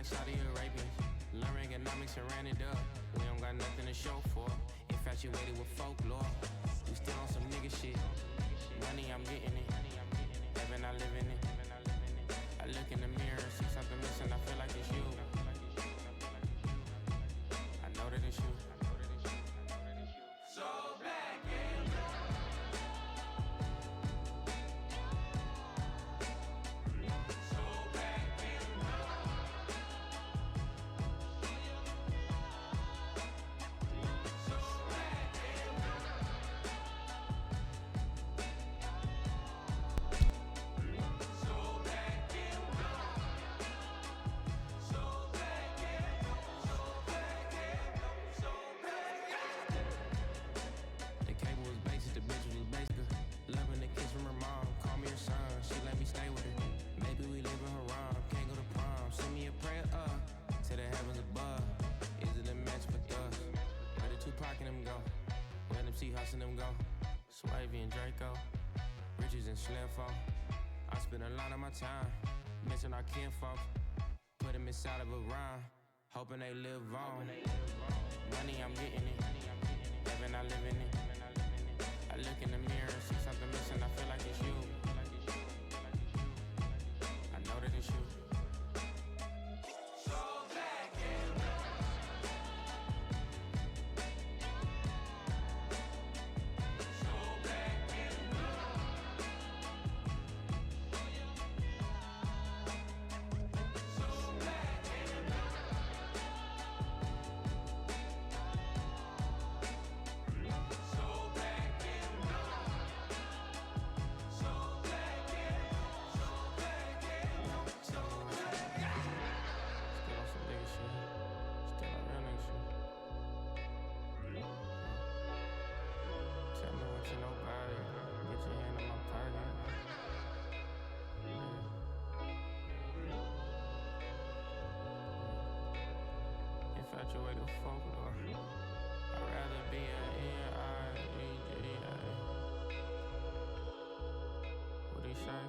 like Saudi Arabia. Learn economics and ran it up. We don't got nothing to show for. Infatuated with folklore. We still on some nigga shit. Money, I'm getting it. Heaven, I live in it. I look in the mirror, see something missing, I feel like it's you. I know that it's you. So black and so black and so black and so black and so black and so black and so black. The cable was basic, the bitch was basic. Loving the kiss from her mom, call me her son. She let me stay with her. Maybe we live in Haram, can't go to prom. Send me a prayer up to the heavens above. Is it a match for us? Where the Tupac and them go? Where them Seahawks and them go? Swavy and Draco, Riches and Slim Folk. I spend a lot of my time missing our kinfolk. Put them inside of a rhyme, hoping they live on. Money, I'm getting it. Heaven, I live in it. I look in the mirror, see something missing, I feel like it's you. I know that it's you. So black and so black and so black and so black and so black and so black and still on some nigga shit. Still on real nigga shit. Tell me what you know about it. Get your hand on my pocket. Infatuated with folklore. I'd rather be an N-I-E-G-A. What'd he say?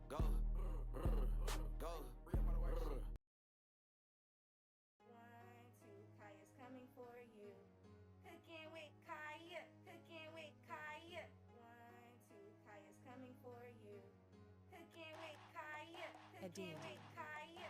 Go. Go. 1, 2, Kaya's coming for you. Cooking with Kaya, cooking with Kaya. 1, 2, Kaya's coming for you. Cooking with Kaya, cooking with Kaya.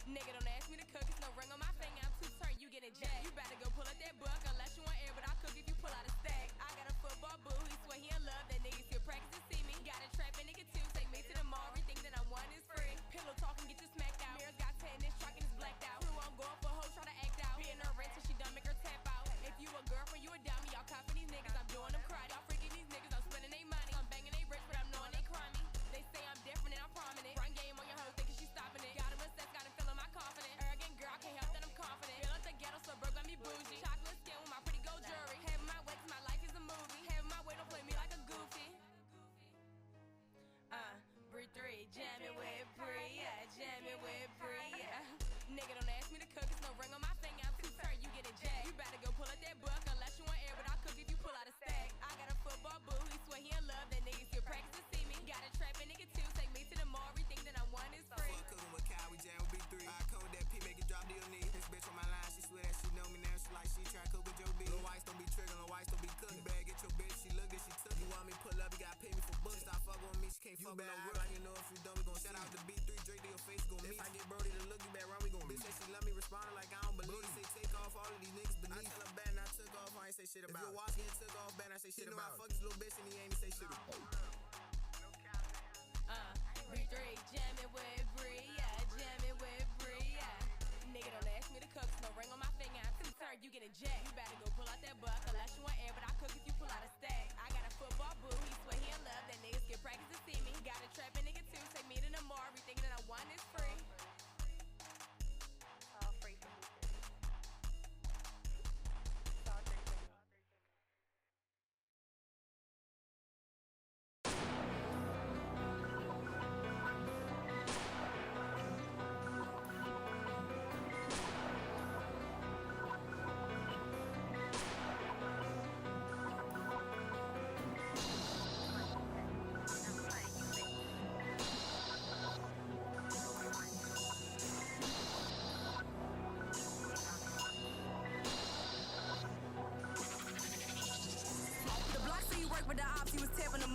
Nigga, don't ask me to cook, it's no ring on my finger, I'm too turned, you get a jack. You better go pull out that book, unless you want air, but I'll cook if you pull out a stack. I got a football boo, he swear he in love, that nigga still practice to see me. Got a trapping nigga too, take me to the mall, everything that I want is free. Pillow talking, get you smacked out. Mirrors got 10, this truck and it's blacked out. Crew on going for hoes, try to act out. Being her rent till she done, make her tap out. If you a girlfriend, you a dummy, y'all copping these niggas, I'm doing them karate. Y'all freaking these niggas, I'm spending they money. I'm banging they rich, but I'm knowing they crummy. They say I'm different and I'm prominent. Run game on your hoe, thinking she stopping it. Got him obsessed, got him feeling my confidence. Arrogant girl, I can't help that I'm confident. Feel like the ghetto, so broke, got me bougie. Chocolate skin with my pretty gold jewelry. Having my way, 'cause my life is a movie. Having my way, don't play me like a goofy. Bree 3, jamming with Bree, yeah, jamming with Bree, yeah. Nigga, don't ask me to cook, it's no ring on my finger, I'm too turned, you get a jack. You better go pull out that book, unless you want air, but I'll cook if you pull out a stack. I got a football boo, he swear he in love, that nigga still practice to see me. Got a trapping nigga too, take me to the mall, everything that I want is free. Fuck cooking with Kyle, we jam with B3. I come with that P, make it drop deal knee. This bitch on my line, she swear that she know me now, she like she try to cook with Joe B. Lil' Whites don't be triggering, Lil' Whites don't be cooking. You better get your bitch, she look good, she took. You want me pull up, you gotta pay me for books. Stop fucking with me, she can't fuck with no real. You know if you dumb, we gon' shout out to B3, Drake to your face, gon' meet. If I get Brody to look you back round, we gon' meet. Bitch say she love me, responding like I don't believe. Brody say take off all of these niggas beneath. I tell her bad and I took off, I ain't say shit about. If your watch getting took off bad, I say shit about. You know I fuck this little bitch and he ain't say shit about. B3, jamming with Bree, yeah, jamming with Bree, yeah. Nigga, don't ask me to cook, no ring on my finger, I'm too turned, you get a jack. You better go pull out that buck, unless you want air, but I'll cook if you pull out a stack. I got a football boo, he swear he in love, that niggas get practice to see me. Got a trapping nigga too, take me to the mall, everything that I want is free. All free for me. It's all free for me.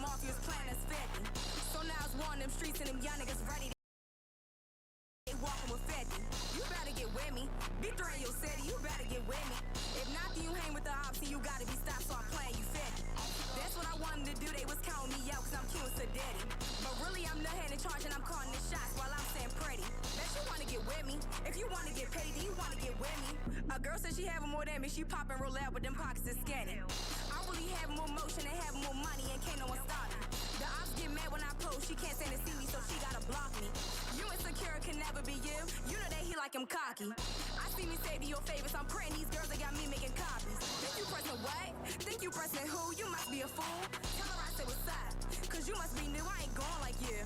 mafia was planning us 50. So now it's one of them streets and them young niggas ready. They walking with 50. You better get with me. Be three in your city, you better get with me. If not, then you hang with the ops and you gotta be stopped, so I'm playing you 50. That's what I wanted to do, they was counting me out cause I'm cute and daddy. But really I'm the head in charge and I'm calling the shots while I'm saying pretty. Bet you wanna get with me. If you wanna get paid, then you wanna get with me. A girl said she having more than me, she poppin' roll out but them pockets is scanning. I'm really having more motion and having more money and can't no one stop me. The ops get mad when I post, she can't stand to see me so she gotta block me. You insecure can never be you, you know that he like him cocky. I see me save to your favorites, I'm praying these girls that got me making copies. Think you pressing what? Think you pressing who? You must be a fool. Tell her I said what's up, cause you must be new, I ain't going like you.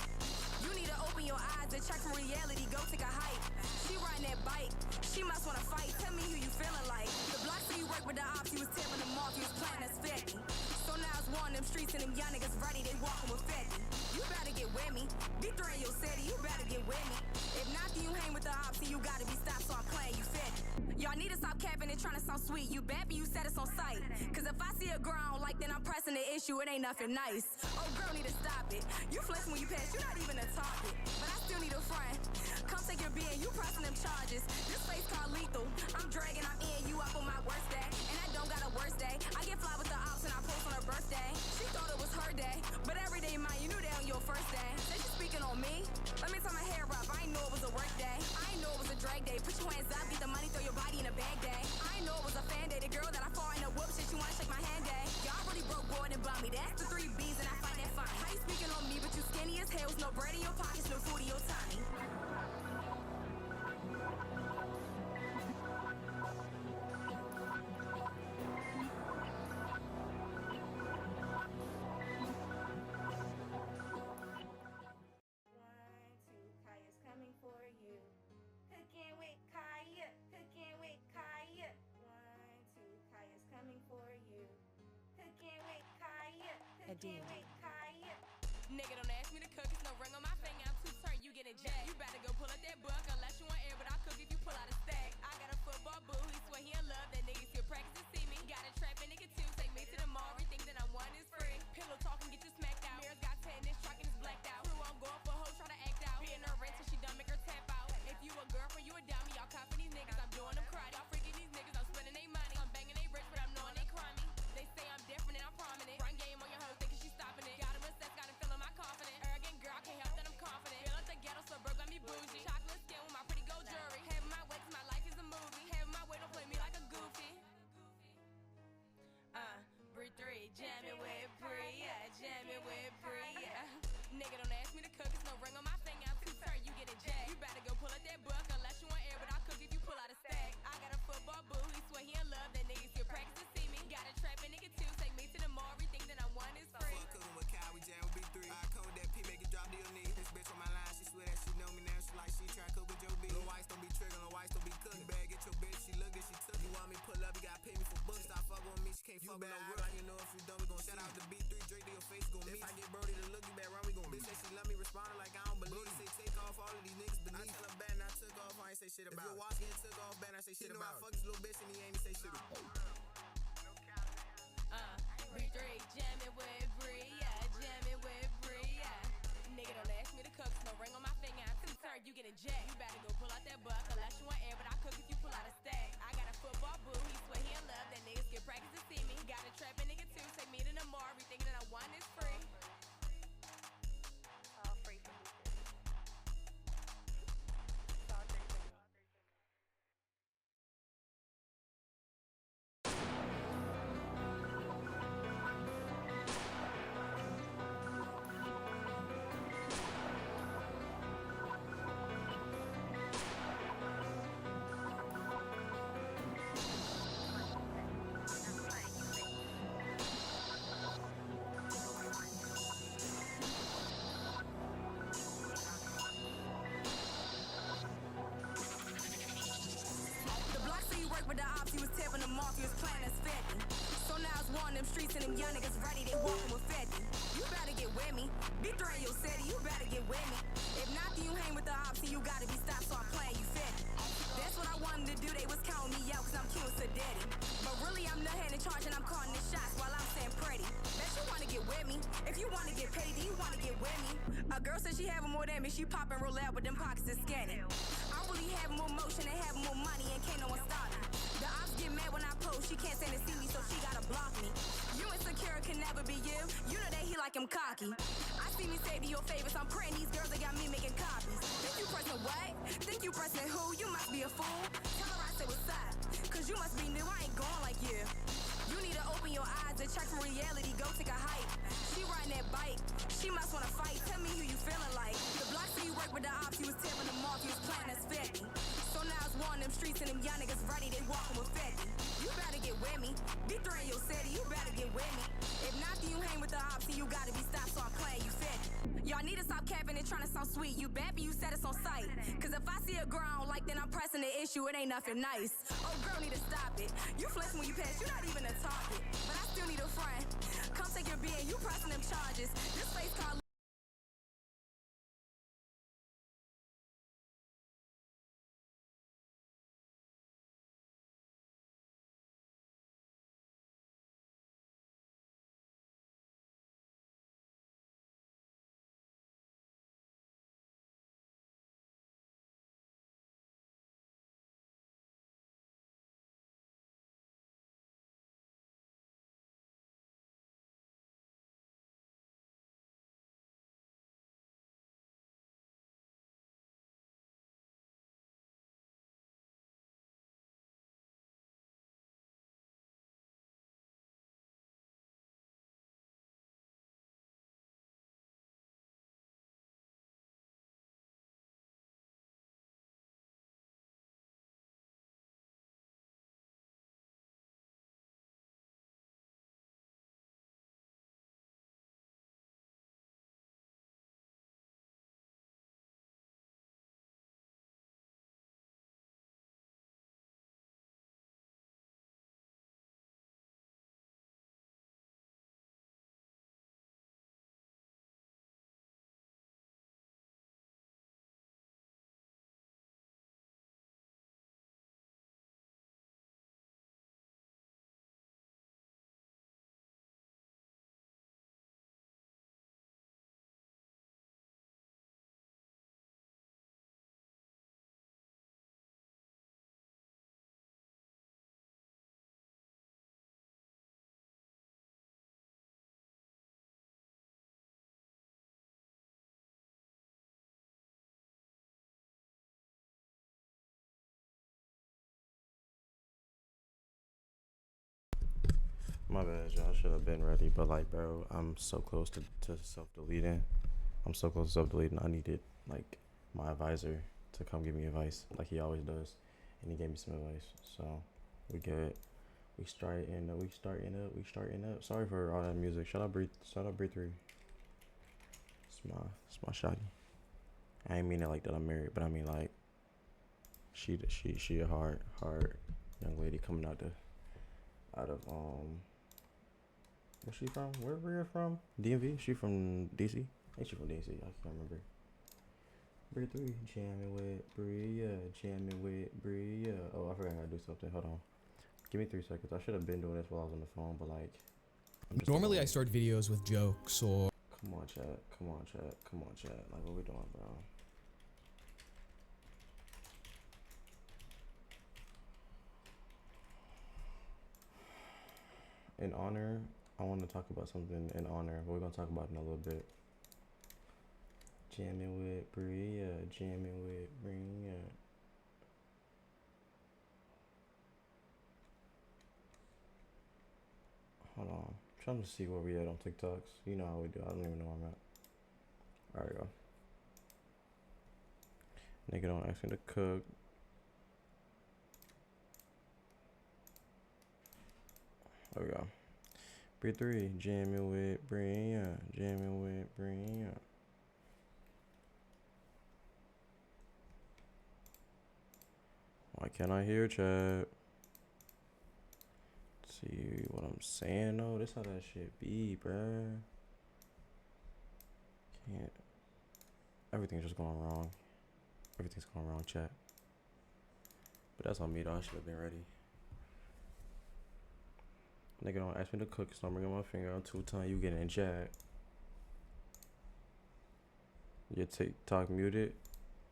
You need to open your eyes and check from reality, go take a hike. She riding that bike, she must wanna fight, tell me who you feeling like. The block so you work with the ops, you was tipping them off, you was planning us 50. So now it's one of them streets and them young niggas ready, they walking with 50. You better get with me, be three in your city, you better get with me. If not, then you hang with the ops and you gotta be stopped, so I'm playing you 50. Y'all need to stop capping and trying to sound sweet, you bad but you said it's on sight. Cause if I see a girl I don't like, then I'm pressing the issue, it ain't nothing nice. Oh girl need to stop it, you flexing when you pass, you not even a target. But I still need a friend, come take your being, you pressing them charges. This face called lethal, I'm dragging, I'm in, you up on my worst day. And I don't got a worst day, I get fly with the ops and I post on her birthday. She thought it was her day, but every day mine, you knew that on your first day. Say she speaking on me, let me tie my hair up, I ain't know it was a work day. I ain't know it was a drag day, put your hands up, get the money, throw your body in a bag day. I ain't know it was a fan day, the girl that I fought in a whoop shit, you wanna shake my hand day. Y'all really broke, bored and bummy, that's the 3 B's and I find that fine. How you speaking on me, but you skinny as hell, with no bread in your pockets, no food in your tummy. Kaya's coming for you. Cooking with Kaya, cooking with Kaya. 1, 2, Kaya's coming for you. Cooking with Kaya, cooking with Kaya. Nigga don't ask me to cook, it's no ring on my finger, I'm too turned, you getting jacked. You better go pull up that book unless you want air, but I'll cook if you pull out a stack. I got a football boo, he swear he in love, that nigga still practice to see me. Got a trapping nigga too, take me to the mall, everything that I want is free. Pillow talking, get you smacked out. Mirrors got 10, this truck and it's blacked out. Crew on going for hoes, try to act out. Being her rent till she done make her tap out. If you a girlfriend, you a dummy, y'all cuffing these niggas, I'm doing them crowd. Y'all freaking these niggas, I'm spending they money. I'm banging they rich, but I'm knowing they crummy. They say I'm different and I'm prominent. Run game on your hoes, thinking she stopping it. Got him obsessed, got him feeling my confidence. Arrogant girl, can't help that I'm confident. Feel like the ghetto suburb, got me bougie. Chocolate skin with my pretty gold jewelry. Having my way, 'cause my life is a movie. Having my way, don't play me like a goofy. Bree 3, jamming with Bree, yeah, jamming with Bree, yeah. Nigga don't ask me to cook, it's no ring on my finger, I'm too turned, you getting jacked. You better go pull up that book unless you want air, but I'll cook if you pull out a stack. I got a football boo, he swear he in love, that nigga still practice to see me. Got a trapping nigga too, take me to the mall, everything that I want is free. Fuck cooking with Kyle, we jam with B3. I code that P, make it drop to your knee. This bitch on my line, she swear that she know me now, she like she try cook with Joe B. Little whites don't be triggering, little whites don't be cooking. Bad, get your bitch, she look good, she took. You want me pull up, you gotta pay me for books. Stop fucking with me, she can't fuck with no real. You know if you don't, we gon' shout out to B3, Drake to your face, gon' meet. If I get Brody to look, you better run, we gon' meet. Bitch say she love me, responding like I don't believe. Brody say take off all of these niggas beneath. I tell her bad and I took off, I ain't say shit about it. If your watch getting took off bad and I say shit about it. I fuck this little bitch and he ain't say shit about it. Bree 3, jamming with Bree, yeah, jamming with Bree, yeah. Nigga don't ask me to cook, no ring on my finger, I'm too turned, you getting jacked. You better go pull out that buck unless you want air, but I'll cook if you pull out a stack. I got a football boo, he swear he in love, that nigga skip practice to see me. Got a trapping nigga too, take me to the mall, everything that I want is free. All free from me. It's all free from me. With the ops, he was tipping the mafia, was planning us 50. So now it's one of them streets and them young niggas ready, they walking with 50. You better get with me, be three in your city, you better get with me. If not, then you hang with the ops and you gotta be stopped, so I'm playing you 50. That's what I wanted to do, they was counting me out cause I'm cute and daddy. But really I'm the head in charge and I'm calling the shots while I'm saying pretty. Bet you wanna get with me. me. If you wanna get paid, then you wanna get with me. A girl said she having more than me, she pop and roll out, but them pockets is scanning. I really have more motion and have more money, and can't no one stop me. The ops get mad when I post, she can't stand to see me, so she gotta block me. You insecure can never be you. You know that he like him cocky. I see me say to your favorites, I'm praying these girls that got me making copies. Think you pressing what? Think you pressing who? You must be a fool. Tell her I said what's up, cause you must be new, I ain't going like you. You need to open your eyes and check from reality, go take a hike. She riding that bike, she must wanna fight. Tell me who you feeling like. The blocks that you work with the ops, you was tipping them off, you was playing as 50. So now it's one of them streets and them young niggas ready, they walking with 50. You better get with me, be three in your city, you better get with me. If not, then you hang with the ops and you gotta be stopped, so I'm playing you 50. Y'all need to stop capping and trying to sound sweet. You bad, but you said it's on sight. Cause if I see a girl I don't like, then I'm pressing the issue, it ain't nothing nice. Oh girl, need to stop it. You flex when you pass, you not even a target. But I still need a friend. Come take your being, you pressing them charges. This face called My bad, y'all. I should have been ready, but like, bro, I'm so close to self-deleting. I'm so close to self-deleting. I needed like my advisor to come give me advice, like he always does, and he gave me some advice. So we good. We starting up. We starting up. Sorry for all that music. Shut up, breathe. Shut up, breathe through. It's my shawty. I ain't mean it like that. I'm married, but I mean like she a hard young lady coming out of where's she from? Where you from? DMV? She from DC? I think she from DC. I can't remember. Breathe 3. Jamming with Bria. Jamming with Bria. Oh, I forgot how to do something. Hold on. Give me 3 seconds. I should have been doing this while I was on the phone, but like. Normally I start videos with jokes or... Come on, chat. Come on, chat. Come on, chat. Like, what we doing, bro? In honor, I want to talk about something in honor. We're going to talk about it in a little bit. Jamming with Bria. Jamming with Bria. Hold on. I'm trying to see where we at on TikToks. You know how we do. I don't even know where I'm at. Alright, go. Nigga don't ask me to cook. There we go. Breathe 3. Jamming with Bria. Jamming with Bria. Why can't I hear chat? See what I'm saying though? This how that shit be, bruh. Can't. Everything's just going wrong. Everything's going wrong, chat. But that's on me though. I should have been ready. Nigga don't ask me to cook, so I'm bringing my finger on 2 times. You getting jacked. Your TikTok muted.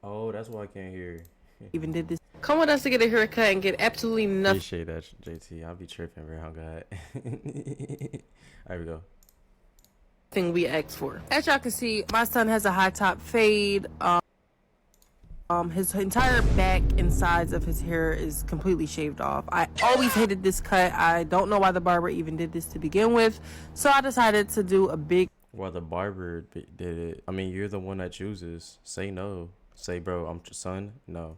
Oh, that's why I can't hear. Even did this. Come with us to get a haircut and get absolutely nothing. Appreciate that, JT. I'll be tripping, bro. Oh God. There we go. Thing we asked for. As y'all can see, my son has a high top fade. His entire back and sides of his hair is completely shaved off. I always hated this cut. I don't know why the barber even did this to begin with. So I decided to do a big. Well, the barber did it. I mean, you're the one that chooses. Say no. Say, bro, I'm son. No.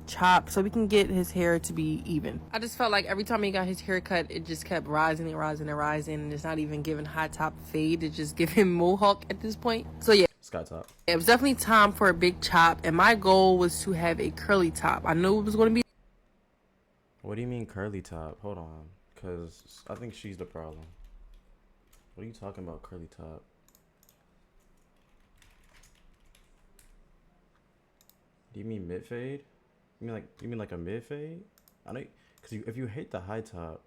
Chop so we can get his hair to be even. I just felt like every time he got his hair cut, it just kept rising and rising and rising, and it's not even giving high top fade. It's just giving mohawk at this point. So yeah, Sky top. it was definitely time for a big chop, and my goal was to have a curly top. I knew it was going to be. What do you mean curly top? Hold on, cause I think she's the problem. What are you talking about, curly top? Do you mean mid fade? You mean like a mid fade? I know, cause if you hate the high top,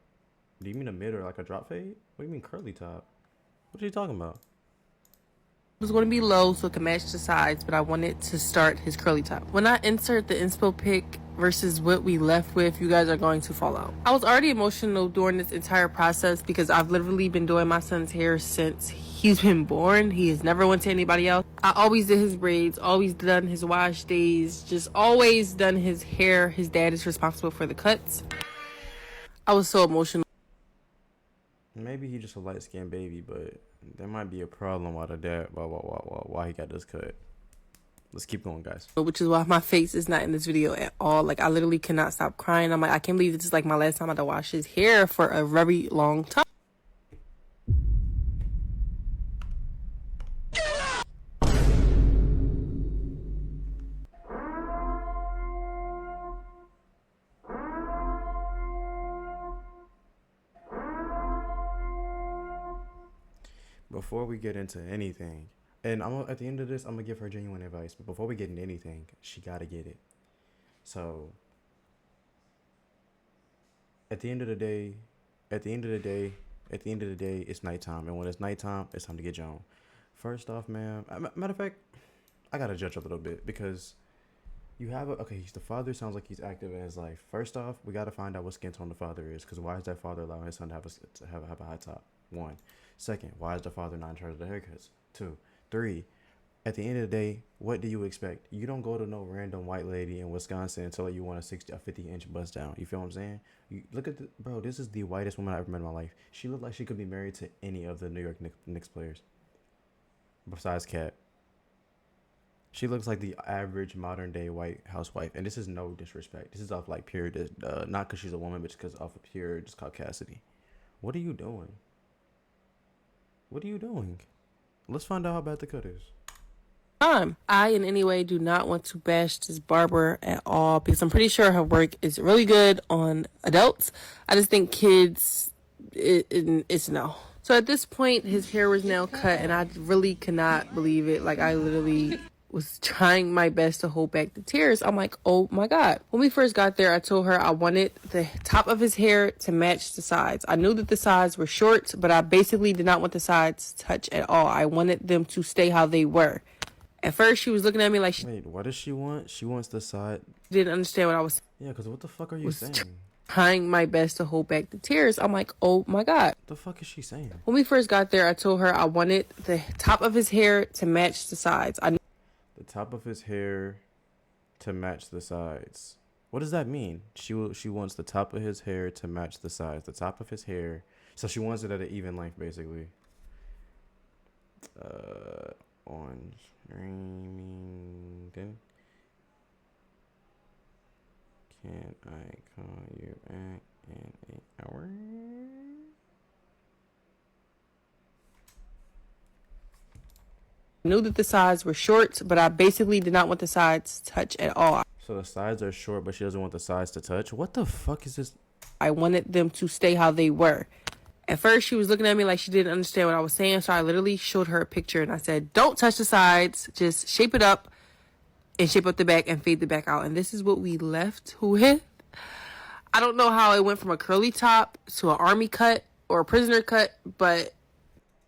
do you mean a mid or like a drop fade? What do you mean curly top? What are you talking about? It was going to be low so it could match the sides, but I wanted to start his curly top. When I insert the inspo pic versus what we left with, you guys are going to fall out. I was already emotional during this entire process because I've literally been doing my son's hair since he's been born. He has never went to anybody else. I always did his braids, always done his wash days, just always done his hair. His dad is responsible for the cuts. I was so emotional. Maybe he just a light skinned baby, but there might be a problem why the dad why he got this cut. Let's keep going, guys. Which is why my face is not in this video at all. Like, I literally cannot stop crying. I'm like, I can't believe this is like my last time I had to wash his hair for a very long time. Before we get into anything, and at the end of this, I'm gonna give her genuine advice. But before we get into anything, she gotta get it. So, at the end of the day, it's nighttime, and when it's nighttime, it's time to get Joan. First off, man. Matter of fact, I gotta judge a little bit because you have he's the father. Sounds like he's active in his life. First off, we gotta find out what skin tone the father is, because why is that father allowing his son to have a high top? 1. Second, why is the father not in charge of the haircuts? 2. 3. At the end of the day, what do you expect? You don't go to no random white lady in Wisconsin and tell her you want a 50-inch bust down. You feel what I'm saying? You look at bro. This is the whitest woman I've ever met in my life. She looked like she could be married to any of the New York Knicks players, besides Kat. She looks like the average modern day white housewife, and this is no disrespect. This is off like pure, not because she's a woman, but just because off of pure just caucasity. What are you doing? What are you doing? Let's find out how bad the cut is. I in any way do not want to bash this barber at all because I'm pretty sure her work is really good on adults. I just think kids, it's no. So at this point, his hair was now cut, and I really cannot believe it. Like, I literally was trying my best to hold back the tears. I'm like, oh my God. When we first got there, I told her I wanted the top of his hair to match the sides. I knew that the sides were short, but I basically did not want the sides to touch at all. I wanted them to stay how they were. At first, she was looking at me like wait, what does she want? She wants the side. Didn't understand what I was. Yeah, because what the fuck are you saying? Trying my best to hold back the tears. I'm like, oh my God. What the fuck is she saying? When we first got there, I told her I wanted the top of his hair to match the sides. The top of his hair to match the sides. What does that mean? She wants the top of his hair to match the sides. The top of his hair. So she wants it at an even length, basically. On streaming. Then can I call you back in an hour? I knew that the sides were short, but I basically did not want the sides to touch at all. So the sides are short, but she doesn't want the sides to touch? What the fuck is this? I wanted them to stay how they were. At first, she was looking at me like she didn't understand what I was saying, so I literally showed her a picture, and I said, don't touch the sides, just shape it up, and shape up the back, and fade the back out. And this is what we left with. I don't know how it went from a curly top to an army cut or a prisoner cut, but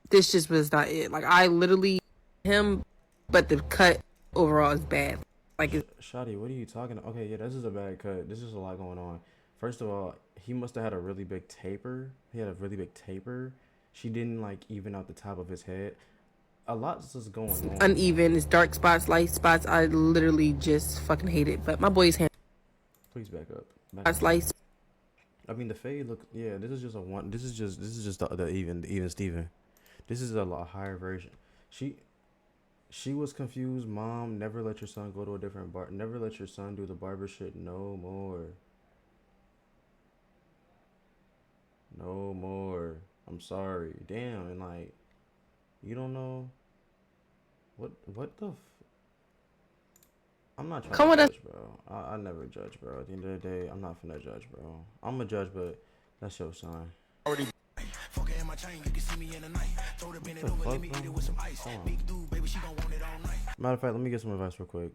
this just was not it. Like, I literally him, but the cut overall is bad. Like, Shotty, what are you talking about? Okay, yeah, this is a bad cut. This is a lot going on. First of all, he must have had a really big taper. He had a really big taper. She didn't like even out the top of his head. A lot's just going on. Uneven. It's dark spots, light spots. I literally just fucking hate it. But my boy's hand. Please back up. Spots, light. I mean, the fade look. Yeah, this is just a one. This is just the even Steven. This is a lot higher version. She was confused. Mom, never let your son go to a different bar. Never let your son do the barber shit no more. No more. I'm sorry. Damn, and like, you don't know what the. I'm not trying Come to with us. judge, bro. I never judge, bro. At the end of the day, I'm not finna judge, bro. I'm a judge, but that's your son. Already. Fuck in my chain, you can see me in the night. Throw the bend it over, let me eat it with some ice. Big dude, baby, she gon' want it all night. Matter of fact, let me get some advice real quick.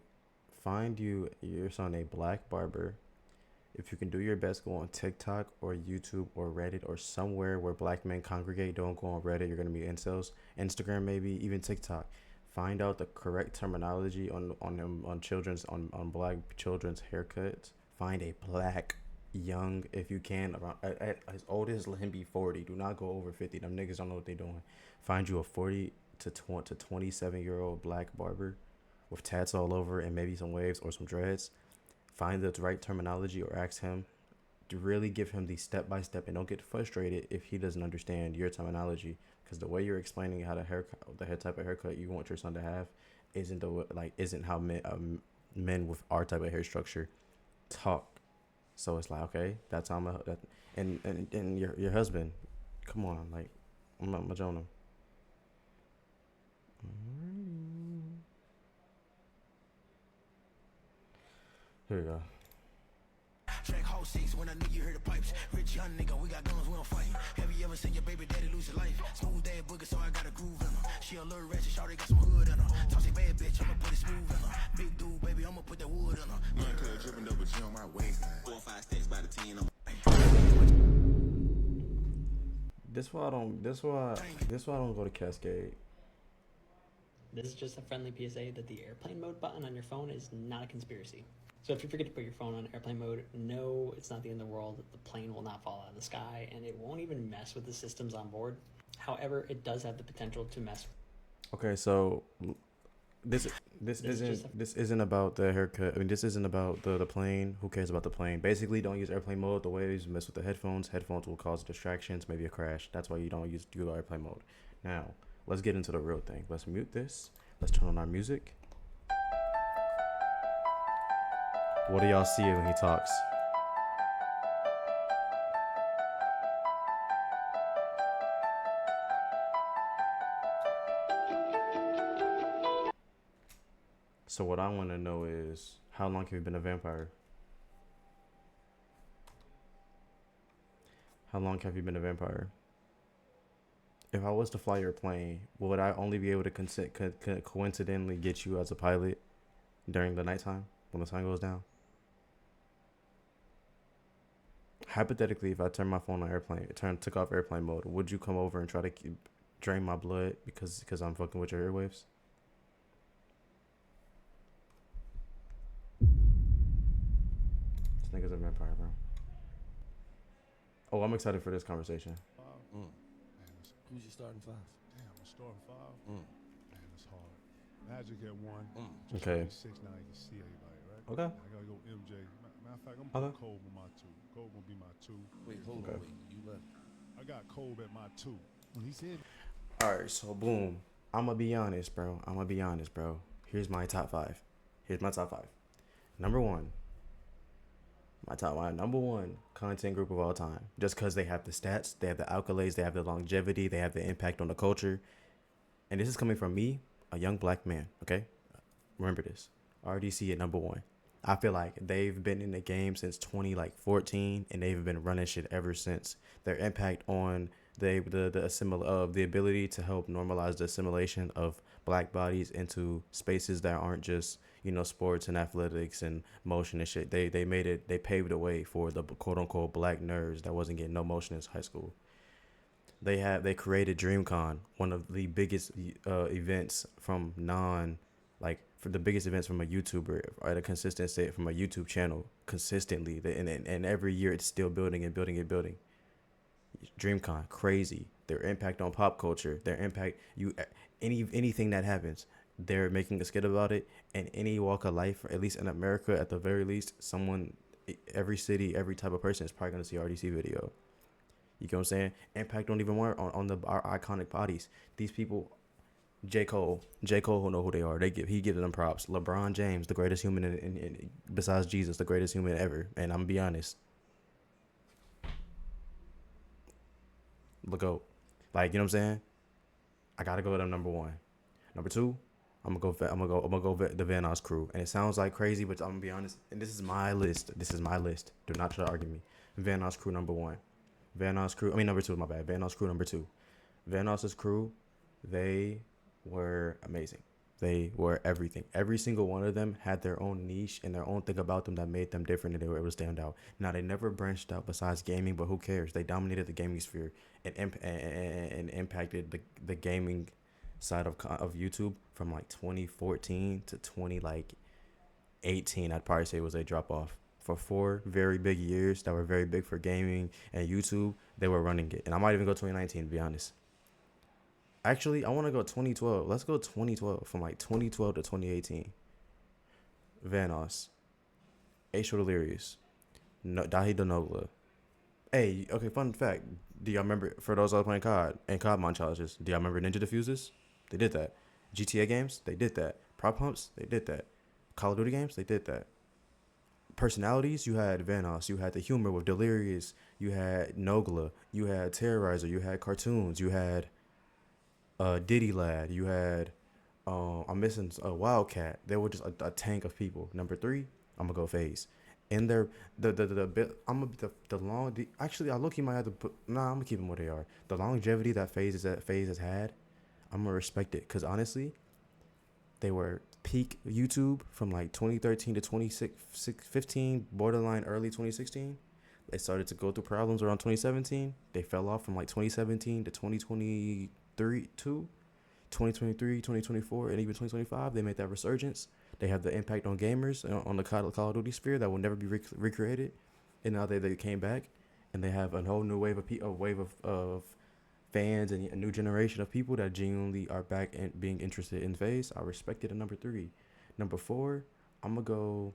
Find your son a black barber. If you can do your best, go on TikTok or YouTube or Reddit or somewhere where black men congregate. Don't go on Reddit. You're gonna be incels. Instagram, maybe even TikTok. Find out the correct terminology on black children's haircuts. Find a black young, if you can, around as old as, let him be 40. Do not go over 50. Them niggas don't know what they doing. Find you a 40 to 27-year-old black barber with tats all over and maybe some waves or some dreads. Find the right terminology or ask him to really give him the step-by-step, and don't get frustrated if he doesn't understand your terminology, because the way you're explaining how the head type of haircut you want your son to have isn't how men with our type of hair structure talk. So it's like, okay, that's how and your husband, come on, like, I'm not much on him. Here we go. Track hall 6 when I knew you heard the pipes. Rich young nigga, we got guns, we don't fight. Have you ever seen your baby daddy lose his life? Smooth dad booger, so I got a groove in her. She a little ratchet, shawty got some hood in her. Tossy bad bitch, I'ma put it smooth in her. Big dude, baby, I'ma put that wood in her. My club dripping double G on my waist. 4 or 5 stacks by the 10. This why I don't go to Cascade. This is just a friendly PSA that the airplane mode button on your phone is not a conspiracy. So if you forget to put your phone on airplane mode, no, it's not the end of the world. The plane will not fall out of the sky, and it won't even mess with the systems on board. However, it does have the potential to mess. Okay, so this isn't about the haircut. I mean, this isn't about the plane. Who cares about the plane? Basically, don't use airplane mode. The waves mess with the headphones. Headphones will cause distractions, maybe a crash. That's why you don't do airplane mode. Now, let's get into the real thing. Let's mute this. Let's turn on our music. What do y'all see when he talks? So what I want to know is, how long have you been a vampire? How long have you been a vampire? If I was to fly your plane, would I only be able to coincidentally get you as a pilot during the nighttime when the sun goes down? Hypothetically, if I turned my phone on took off airplane mode, would you come over and try to drain my blood because I'm fucking with your airwaves? This nigga's a vampire, bro. Oh, I'm excited for this conversation. Who's your starting five? Damn, I'm starting five. Man, it's hard. Magic at one. Okay. 6 now you can see everybody, right? Okay. I gotta go MJ. Matter of fact, I'm gonna put Kobe on my 2. Kobe gonna be my 2. Wait, hold on. Wait, you left. I got Kobe at my 2. When he said, all right, so boom. I'm gonna be honest, bro. Here's my top 5. Number 1. My number 1 content group of all time. Just because they have the stats, they have the accolades, they have the longevity, they have the impact on the culture. And this is coming from me, a young black man, okay? Remember this. RDC at number 1. I feel like they've been in the game since 2014, and they've been running shit ever since. Their impact on the ability to help normalize the assimilation of black bodies into spaces that aren't just, sports and athletics and motion and shit. They paved the way for the quote unquote black nerds that wasn't getting no motion in high school. They created DreamCon, one of the biggest events from for the biggest events from a YouTuber at a consistent set from a YouTube channel consistently. And every year it's still building and building and building. DreamCon, crazy. Their impact on pop culture, their impact, anything that happens, they're making a skit about it. And any walk of life, at least in America, at the very least, someone, every city, every type of person is probably gonna see RDC video. You get what I'm saying? Impact don't even work on our iconic bodies. These people, J. Cole who know who they are. He gives them props. LeBron James, the greatest human in besides Jesus, the greatest human ever. And I'm gonna be honest. Look out. Like, you know what I'm saying? I gotta go with them number one. Number two, I'm gonna go the Van Oz crew. And it sounds like crazy, but I'm gonna be honest. And this is my list. Do not try to argue me. Van Oz crew number one. Number two, my bad. Van Oz crew number two. Van Oz's crew, they were amazing. They were everything. Every single one of them had their own niche and their own thing about them that made them different, and they were able to stand out. Now, they never branched out besides gaming, but who cares? They dominated the gaming sphere and impacted the gaming side of YouTube from like 2014 to 2018. I'd probably say was a drop off. For 4 very big years that were very big for gaming and YouTube, they were running it. And I might even go 2019, to be honest. Actually, I want to go 2012. Let's go 2012, from like 2012 to 2018. Vanos, Ace Delirious, Dahi Denogla. Hey, okay, fun fact. Do y'all remember, for those that are playing COD and COD Mon challenges, do y'all remember Ninja Diffusers? They did that. GTA games? They did that. Prop Pumps? They did that. Call of Duty games? They did that. Personalities, you had Vanos, you had the humor with Delirious, you had Nogla, you had Terrorizer, you had cartoons, you had Diddy Lad, you had I'm missing Wildcat. They were just a tank of people. Number 3, I'm gonna go FaZe. And they're actually I look, you might have to put, I'm gonna keep them where they are. The longevity that FaZe has had, I'm gonna respect it, because honestly, they were peak YouTube from like 2013 to 2015, borderline early 2016. They started to go through problems around 2017. They fell off from like 2017 to 2023, 2024, and even 2025. They made that resurgence. They have the impact on gamers on the Call of Duty sphere that will never be recreated. And now they came back, and they have a whole new wave of fans and a new generation of people that genuinely are back and being interested in FaZe. I respect it at number 3. Number 4, I'm gonna go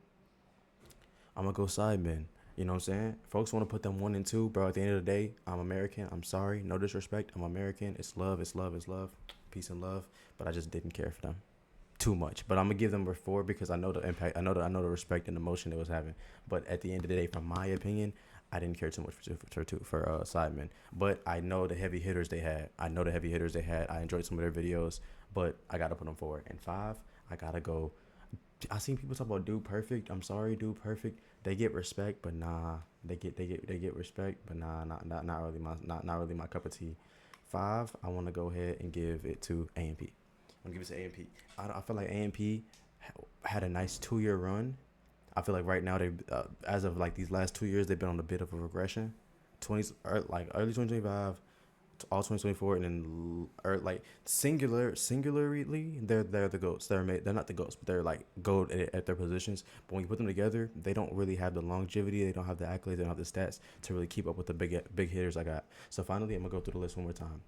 Sidemen. You know what I'm saying? Folks want to put them 1 and 2, bro. At the end of the day, I'm American. I'm sorry, no disrespect. I'm American. It's love. It's love. It's love. Peace and love. But I just didn't care for them too much. But I'm gonna give them number 4 because I know the impact. I know the respect and emotion it was having. But at the end of the day, from my opinion, I didn't care too much for Sidemen. But I know the heavy hitters they had. I enjoyed some of their videos, but I gotta put them forward. And 5, I gotta go. I seen people talk about Dude Perfect. I'm sorry, Dude Perfect. They get respect, but nah. They get respect, but nah, not really my cup of tea. 5, I want to go ahead and give it to AMP. I'm gonna give it to AMP. I feel like AMP had a nice 2-year run. I feel like right now they, as of like these last 2 years, they've been on a bit of a regression. Early 2025, to all 2024, and then singularly, they're the goats. They're not the goats, but they're like goat at their positions. But when you put them together, they don't really have the longevity. They don't have the accolades. They don't have the stats to really keep up with the big hitters I got. So finally, I'm gonna go through the list one more time.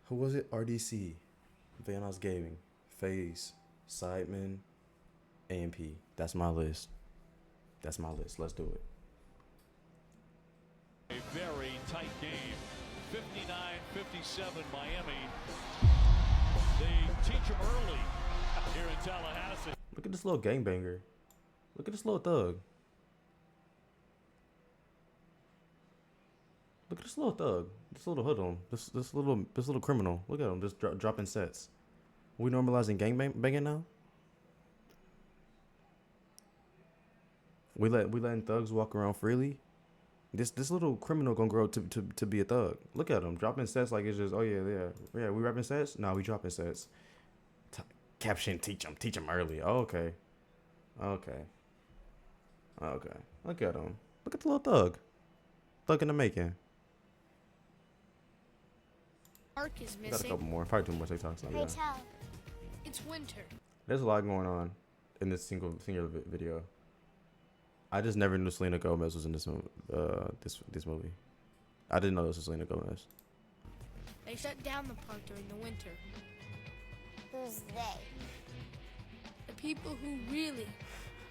Who was it? RDC, Vanos Gaming, FaZe, Sidemen, AMP. That's my list. Let's do it. A very tight game. 59-57 Miami. They teach them early here in Tallahassee. Look at this little gangbanger. Look at this little thug. Look at this little thug. This little hoodlum. This little criminal. Look at him just dropping sets. We normalizing gangbanging now? We letting thugs walk around freely? This little criminal gonna grow to be a thug. Look at him dropping sets like it's just, oh yeah. We rapping sets. Nah, we dropping sets. Caption: teach them early. Oh, okay. Look at him. Look at the little thug in the making. Mark is missing. Got a couple more, probably 2 more TikToks. Hotel. It's winter. There's a lot going on in this singular video. I just never knew Selena Gomez was in this movie. I didn't know this was Selena Gomez. They shut down the park during the winter. Who's they? The people who really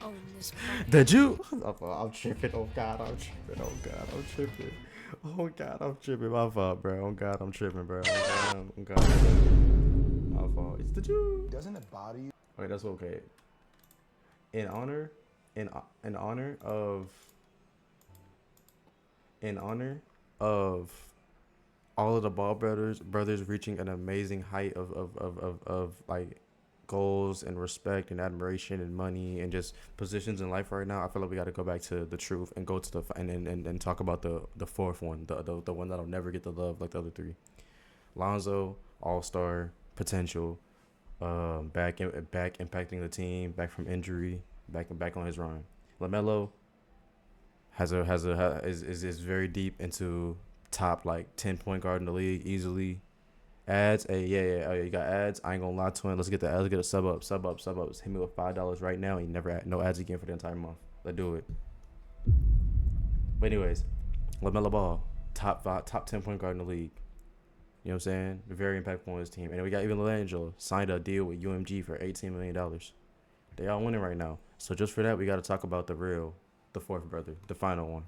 own this park. Did you? I'm tripping. Oh God, I'm tripping. Oh God, I'm tripping. Oh God, I'm tripping. My fault, bro. Oh God, I'm tripping, bro. Oh God, I'm tripping. My fault. It's the Jew. Doesn't it bother you? Okay, that's okay. In honor of all of the Ball brothers reaching an amazing height of like goals and respect and admiration and money and just positions in life right now, I feel like we got to go back to the truth and go to the and talk about the fourth one, the one that'll never get the love like the other three. Lonzo, all-star potential, back impacting the team, back from injury, back on his run. LaMelo is very deep into top like 10 point guard in the league easily. Ads, you got ads. I ain't gonna lie to him. Let's get a sub up. Hit me with $5 right now. You never had no ads again for the entire month. Let's do it. But anyways, LaMelo Ball, top 10 point guard in the league. You know what I'm saying? Very impactful on his team. And then we got even LaAngelo signed a deal with UMG for $18 million. They all winning right now. So just for that, we got to talk about the fourth brother, the final one.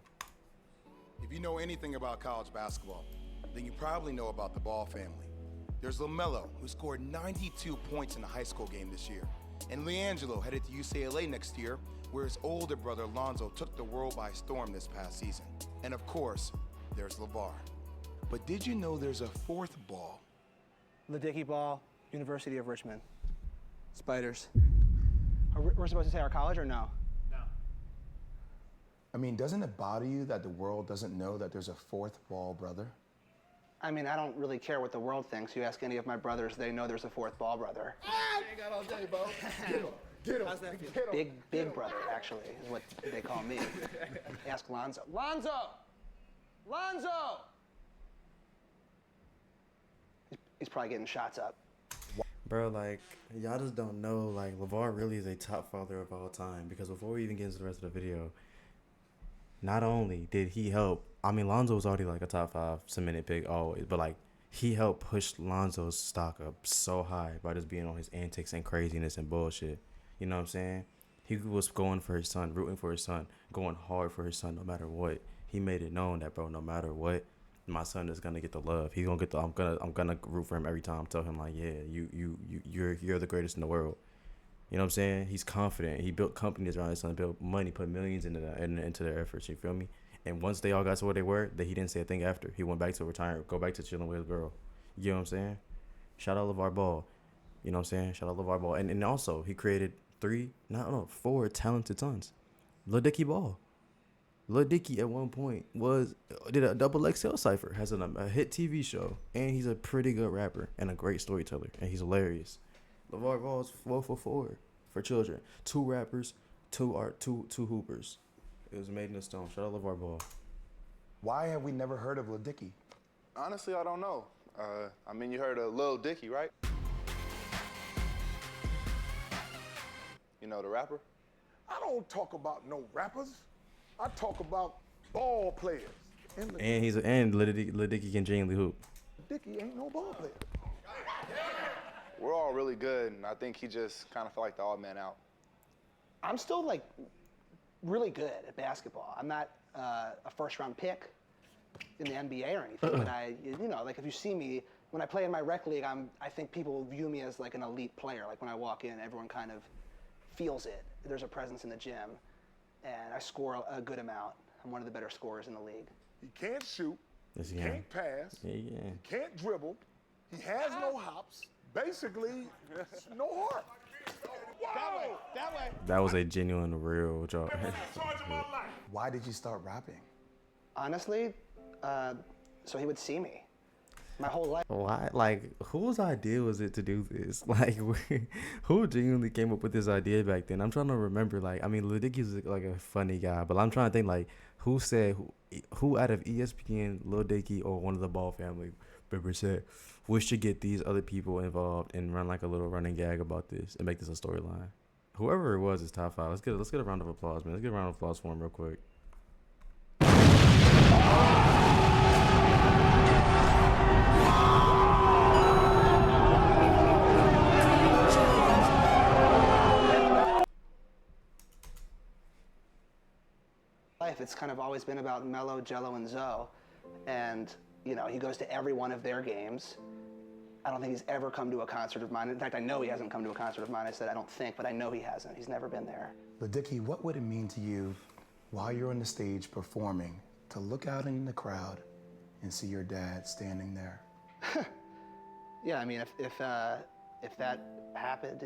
If you know anything about college basketball, then you probably know about the Ball family. There's LaMelo, who scored 92 points in a high school game this year, and LiAngelo headed to UCLA next year, where his older brother Lonzo took the world by storm this past season. And of course, there's LeVar. But did you know there's a fourth Ball? Ledecky Ball, University of Richmond. Spiders. We're supposed to say our college or no? No. I mean, doesn't it bother you that the world doesn't know that there's a fourth Ball brother? I mean, I don't really care what the world thinks. You ask any of my brothers, they know there's a fourth Ball brother. I ain't got all day, bro. Get him. How's that feel? Big brother, actually, is what they call me. Ask Lonzo. Lonzo! He's probably getting shots up. Bro, like, y'all just don't know, like, LeVar really is a top father of all time. Because before we even get into the rest of the video, not only did he help, I mean, Lonzo was already, like, a top 5 cemented pick always. But, like, he helped push Lonzo's stock up so high by just being on his antics and craziness and bullshit. You know what I'm saying? He was going for his son, rooting for his son, going hard for his son no matter what. He made it known that, bro, no matter what, my son is gonna get the love. He's gonna get the. I'm gonna root for him every time. Tell him like, yeah, you're the greatest in the world. You know what I'm saying? He's confident. He built companies around his son, built money, put millions into their efforts. You feel me? And once they all got to where they were, that he didn't say a thing after. He went back to retire, go back to chilling with his girl. You know what I'm saying? Shout out LeVar Ball. You know what I'm saying? Shout out LeVar Ball. And also he created 4 talented sons. Ledecky Ball. Ledecky at one point did a double XL cipher, has a hit TV show, and he's a pretty good rapper and a great storyteller, and he's hilarious. LeVar Ball is 4 for children. 2 rappers, 2 hoopers. It was made in the stone. Shout out LeVar Ball. Why have we never heard of Ledecky? Honestly, I don't know. I mean, you heard of Lil Dicky, right? You know the rapper? I don't talk about no rappers. I talk about ball players. And Ledecky can genuinely hoop. Dicky ain't no ball player. We're all really good, and I think he just kind of felt like the odd man out. I'm still, like, really good at basketball. I'm not a first-round pick in the NBA or anything, but like, if you see me, when I play in my rec league, I think people view me as, like, an elite player. Like, when I walk in, everyone kind of feels it. There's a presence in the gym, and I score a good amount. I'm one of the better scorers in the league. He can't shoot. Yes, he can't pass. Yeah. He can't dribble. He has no hops. Basically, no heart. That way. That was a genuine, real job. Why did you start rapping? Honestly, so he would see me. My whole life. Why? Like, whose idea was it to do this? Like, who genuinely came up with this idea back then? I'm trying to remember. Like, I mean, Ledecky's like a funny guy, but I'm trying to think like, who out of ESPN, Lil Dicky, or one of the Ball family Bieber said, we should get these other people involved and run like a little running gag about this and make this a storyline. Whoever it was is top 5. Let's get a round of applause, man. Let's get a round of applause for him real quick. Life, it's kind of always been about Melo, Jello, and Zoe, and you know, he goes to every one of their games. I don't think he's ever come to a concert of mine. In fact, I know he hasn't come to a concert of mine. I said I don't think, but I know he hasn't. He's never been there. But Dickie, what would it mean to you while you're on the stage performing to look out in the crowd and see your dad standing there? Yeah, I mean, if that happened,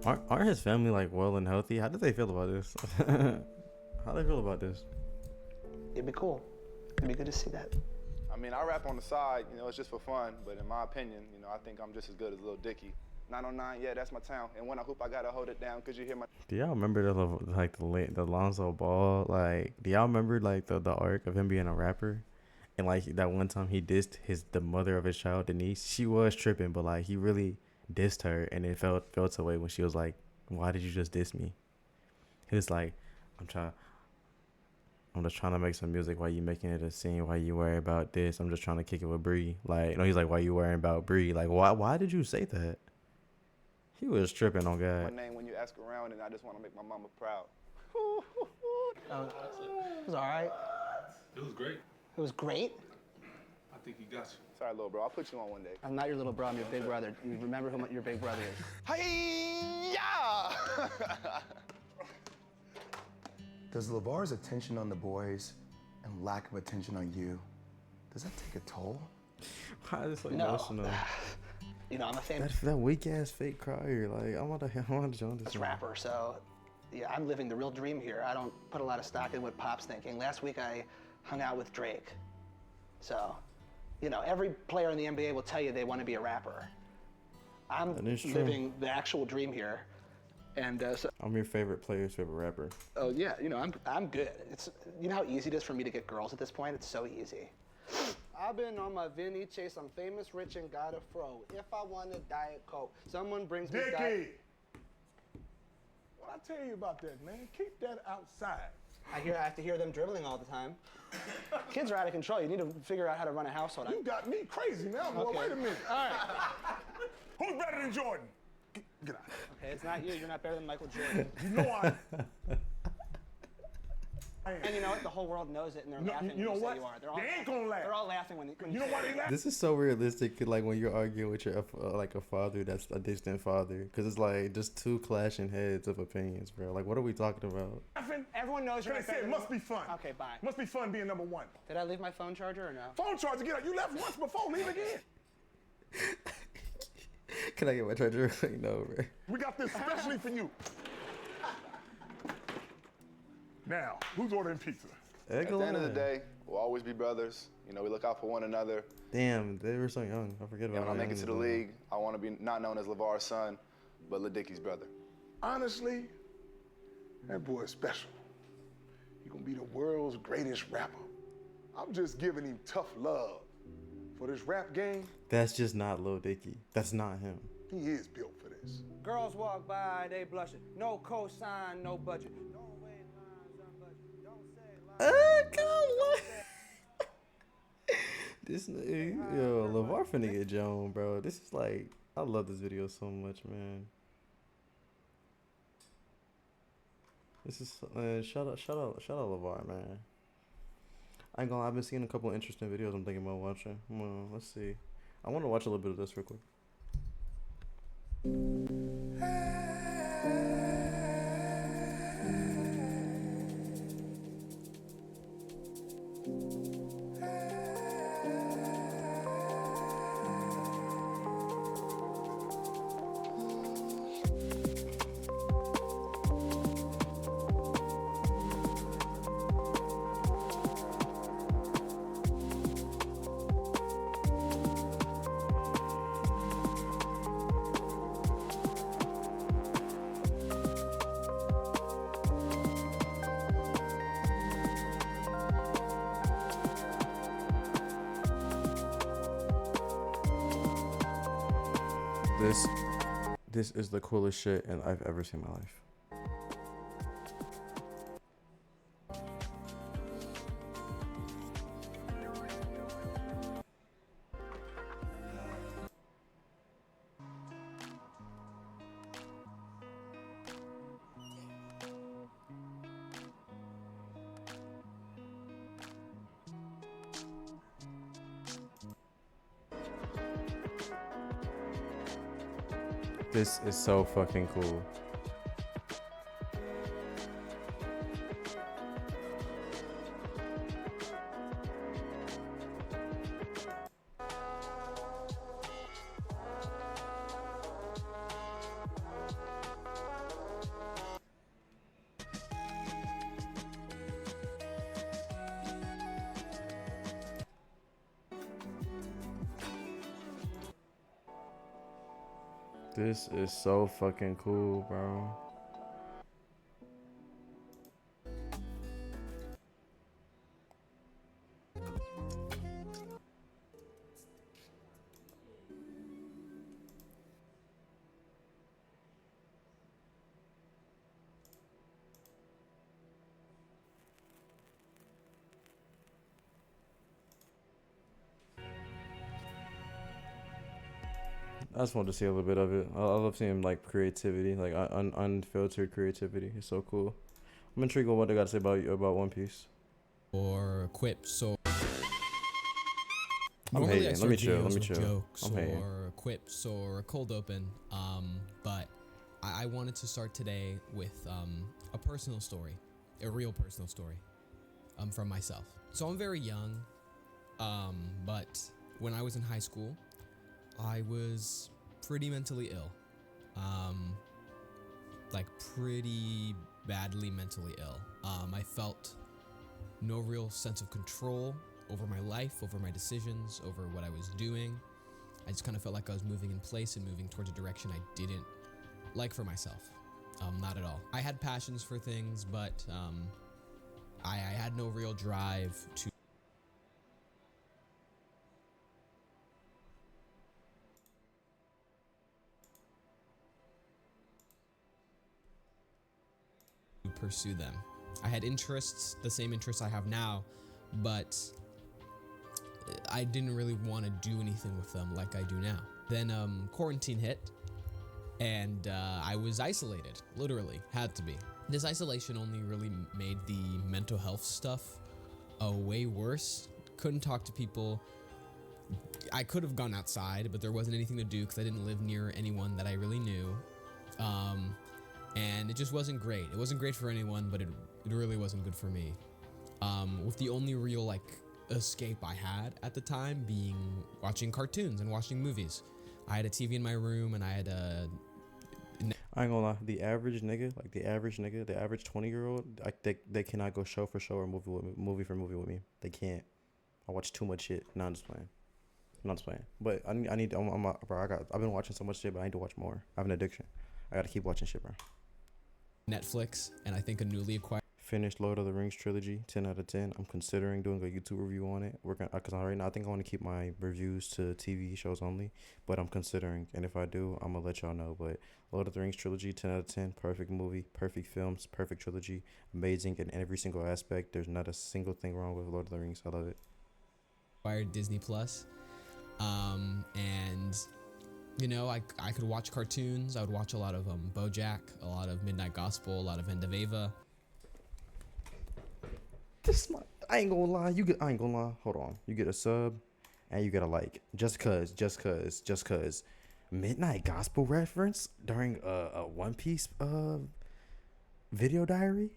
Aren't his family like well and healthy? How do they feel about this? How do they feel about this? It'd be cool. It'd be good to see that. I mean, I rap on the side, you know, it's just for fun, but in my opinion, you know, I think I'm just as good as Lil Dicky. 909, yeah, that's my town. And when I hoop, I gotta hold it down, cause you hear my... Do y'all remember the Lonzo Ball? Like, do y'all remember like the arc of him being a rapper? And like that one time he dissed the mother of his child, Denise. She was tripping, but like he really dissed her, and it felt away when she was like, "Why did you just diss me?" He was like, I'm just trying to make some music. Why you making it a scene? Why you worry about this? I'm just trying to kick it with Bree. Like, no, he's like, why you worrying about Bree? Like, why did you say that? He was tripping on God. My name when you ask around, and I just want to make my mama proud. It was all right. It was great. It was great. I think he got you. Sorry, little bro. I'll put you on one day. I'm not your little bro. I'm your big brother. You remember who your big brother is. Hi-ya! Does LeVar's attention on the boys and lack of attention on you, does that take a toll? Why is this so emotional? You know, I'm a famous... That weak ass fake crier. Like, I want to join this. rapper, so yeah, I'm living the real dream here. I don't put a lot of stock in what Pop's thinking. Last week I hung out with Drake. So, you know, every player in the NBA will tell you they want to be a rapper. I'm living the actual dream here. And so I'm your favorite player's favorite rapper. Oh yeah, you know, I'm good. It's, you know how easy it is for me to get girls at this point? It's so easy. I've been on my Vinny chase. I'm famous, rich, and got a fro. If I want a Diet Coke, someone brings me Dickie! What I tell you about that, man? Keep that outside. I have to hear them dribbling all the time. Kids are out of control. You need to figure out how to run a household. You got me crazy now, boy. Okay. Wait a minute. All right. Who's better than Jordan? Get out. Okay, it's not you. You're not better than Michael Jordan. You know I... And you know what? The whole world knows it, and they're laughing you know when you what? say you are. They ain't gonna laugh. They're all laughing when you know why they laugh? This is so realistic, like when you're arguing with your like a father that's a distant father, because it's like just two clashing heads of opinions, bro. Like, what are we talking about? Everyone knows you're Can I say it must be fun? Okay, bye. Must be fun being number one. Did I leave my phone charger or no? Phone charger, get out. You left once before, leave again. Can I get my charger? No, bro. We got this specially for you. Now, who's ordering pizza? At the end of the day, we'll always be brothers. You know, we look out for one another. Damn, they were so young. I forget about When I make it to the league, I want to be not known as LeVar's son, but Lil Dicky's brother. Honestly, that boy is special. He's gonna be the world's greatest rapper. I'm just giving him tough love. For this rap game, That's just not Lil Dicky. That's not him. he is built for this. Girls walk by, they blushing. No cosign, no budget. Don't wait lines unbudgeted. Don't say lines. Come on. This nigga, yo, LeVar finna get Joan, bro. This is like, I love this video so much, man. This is shout out LeVar, man. I ain't gonna. I've been seeing a couple of interesting videos. I'm thinking about watching. Well, let's see. I want to watch a little bit of this real quick. This is the coolest shit and I've ever seen in my life. This is so fucking cool. This is so fucking cool, bro. I just wanted to see a little bit of it. I love seeing like creativity, like unfiltered creativity. It's so cool. I'm intrigued on what they got to say about One Piece. Or quips or I'm normally hating. I Let me start chill. Let videos me with chill. jokes I'm hating. or quips or a cold open. But I wanted to start today with a personal story, a real personal story, from myself. So I'm very young, but when I was in high school, I was pretty mentally ill, like pretty badly mentally ill. I felt no real sense of control over my life, over my decisions, over what I was doing. I just kind of felt like I was moving in place and moving towards a direction I didn't like for myself. Not at all. I had passions for things, but I had no real drive to pursue them. I had interests, the same interests I have now, but I didn't really want to do anything with them like I do now. Then quarantine hit, and I was isolated, literally, had to be. This isolation only really made the mental health stuff way worse. Couldn't talk to people. I could have gone outside, but there wasn't anything to do because I didn't live near anyone that I really knew. And it just wasn't great. It wasn't great for anyone, but it really wasn't good for me. With the only real like escape I had at the time being watching cartoons and watching movies. I had a TV in my room and I had a... I ain't gonna lie, the average 20-year-old, they cannot go show for show or movie for movie with me. They can't. I watch too much shit. No, I'm just playing. But I've been watching so much shit, but I need to watch more. I have an addiction. I gotta keep watching shit, bro. Netflix, and I think a newly acquired... Finished Lord of the Rings trilogy, 10 out of 10. I'm considering doing a YouTube review on it. We're gonna, cause right now I think I want to keep my reviews to TV shows only, but I'm considering, and if I do, I'm gonna let y'all know. But Lord of the Rings trilogy, 10 out of 10. Perfect movie, perfect films, perfect trilogy, amazing in every single aspect. There's not a single thing wrong with Lord of the Rings. I love it. Acquired Disney Plus, and you know, I could watch cartoons. I would watch a lot of BoJack, a lot of Midnight Gospel, a lot of End of Ava. I ain't gonna lie. I ain't gonna lie. Hold on. You get a sub, and you get a like. Just cause. Midnight Gospel reference during a One Piece video diary.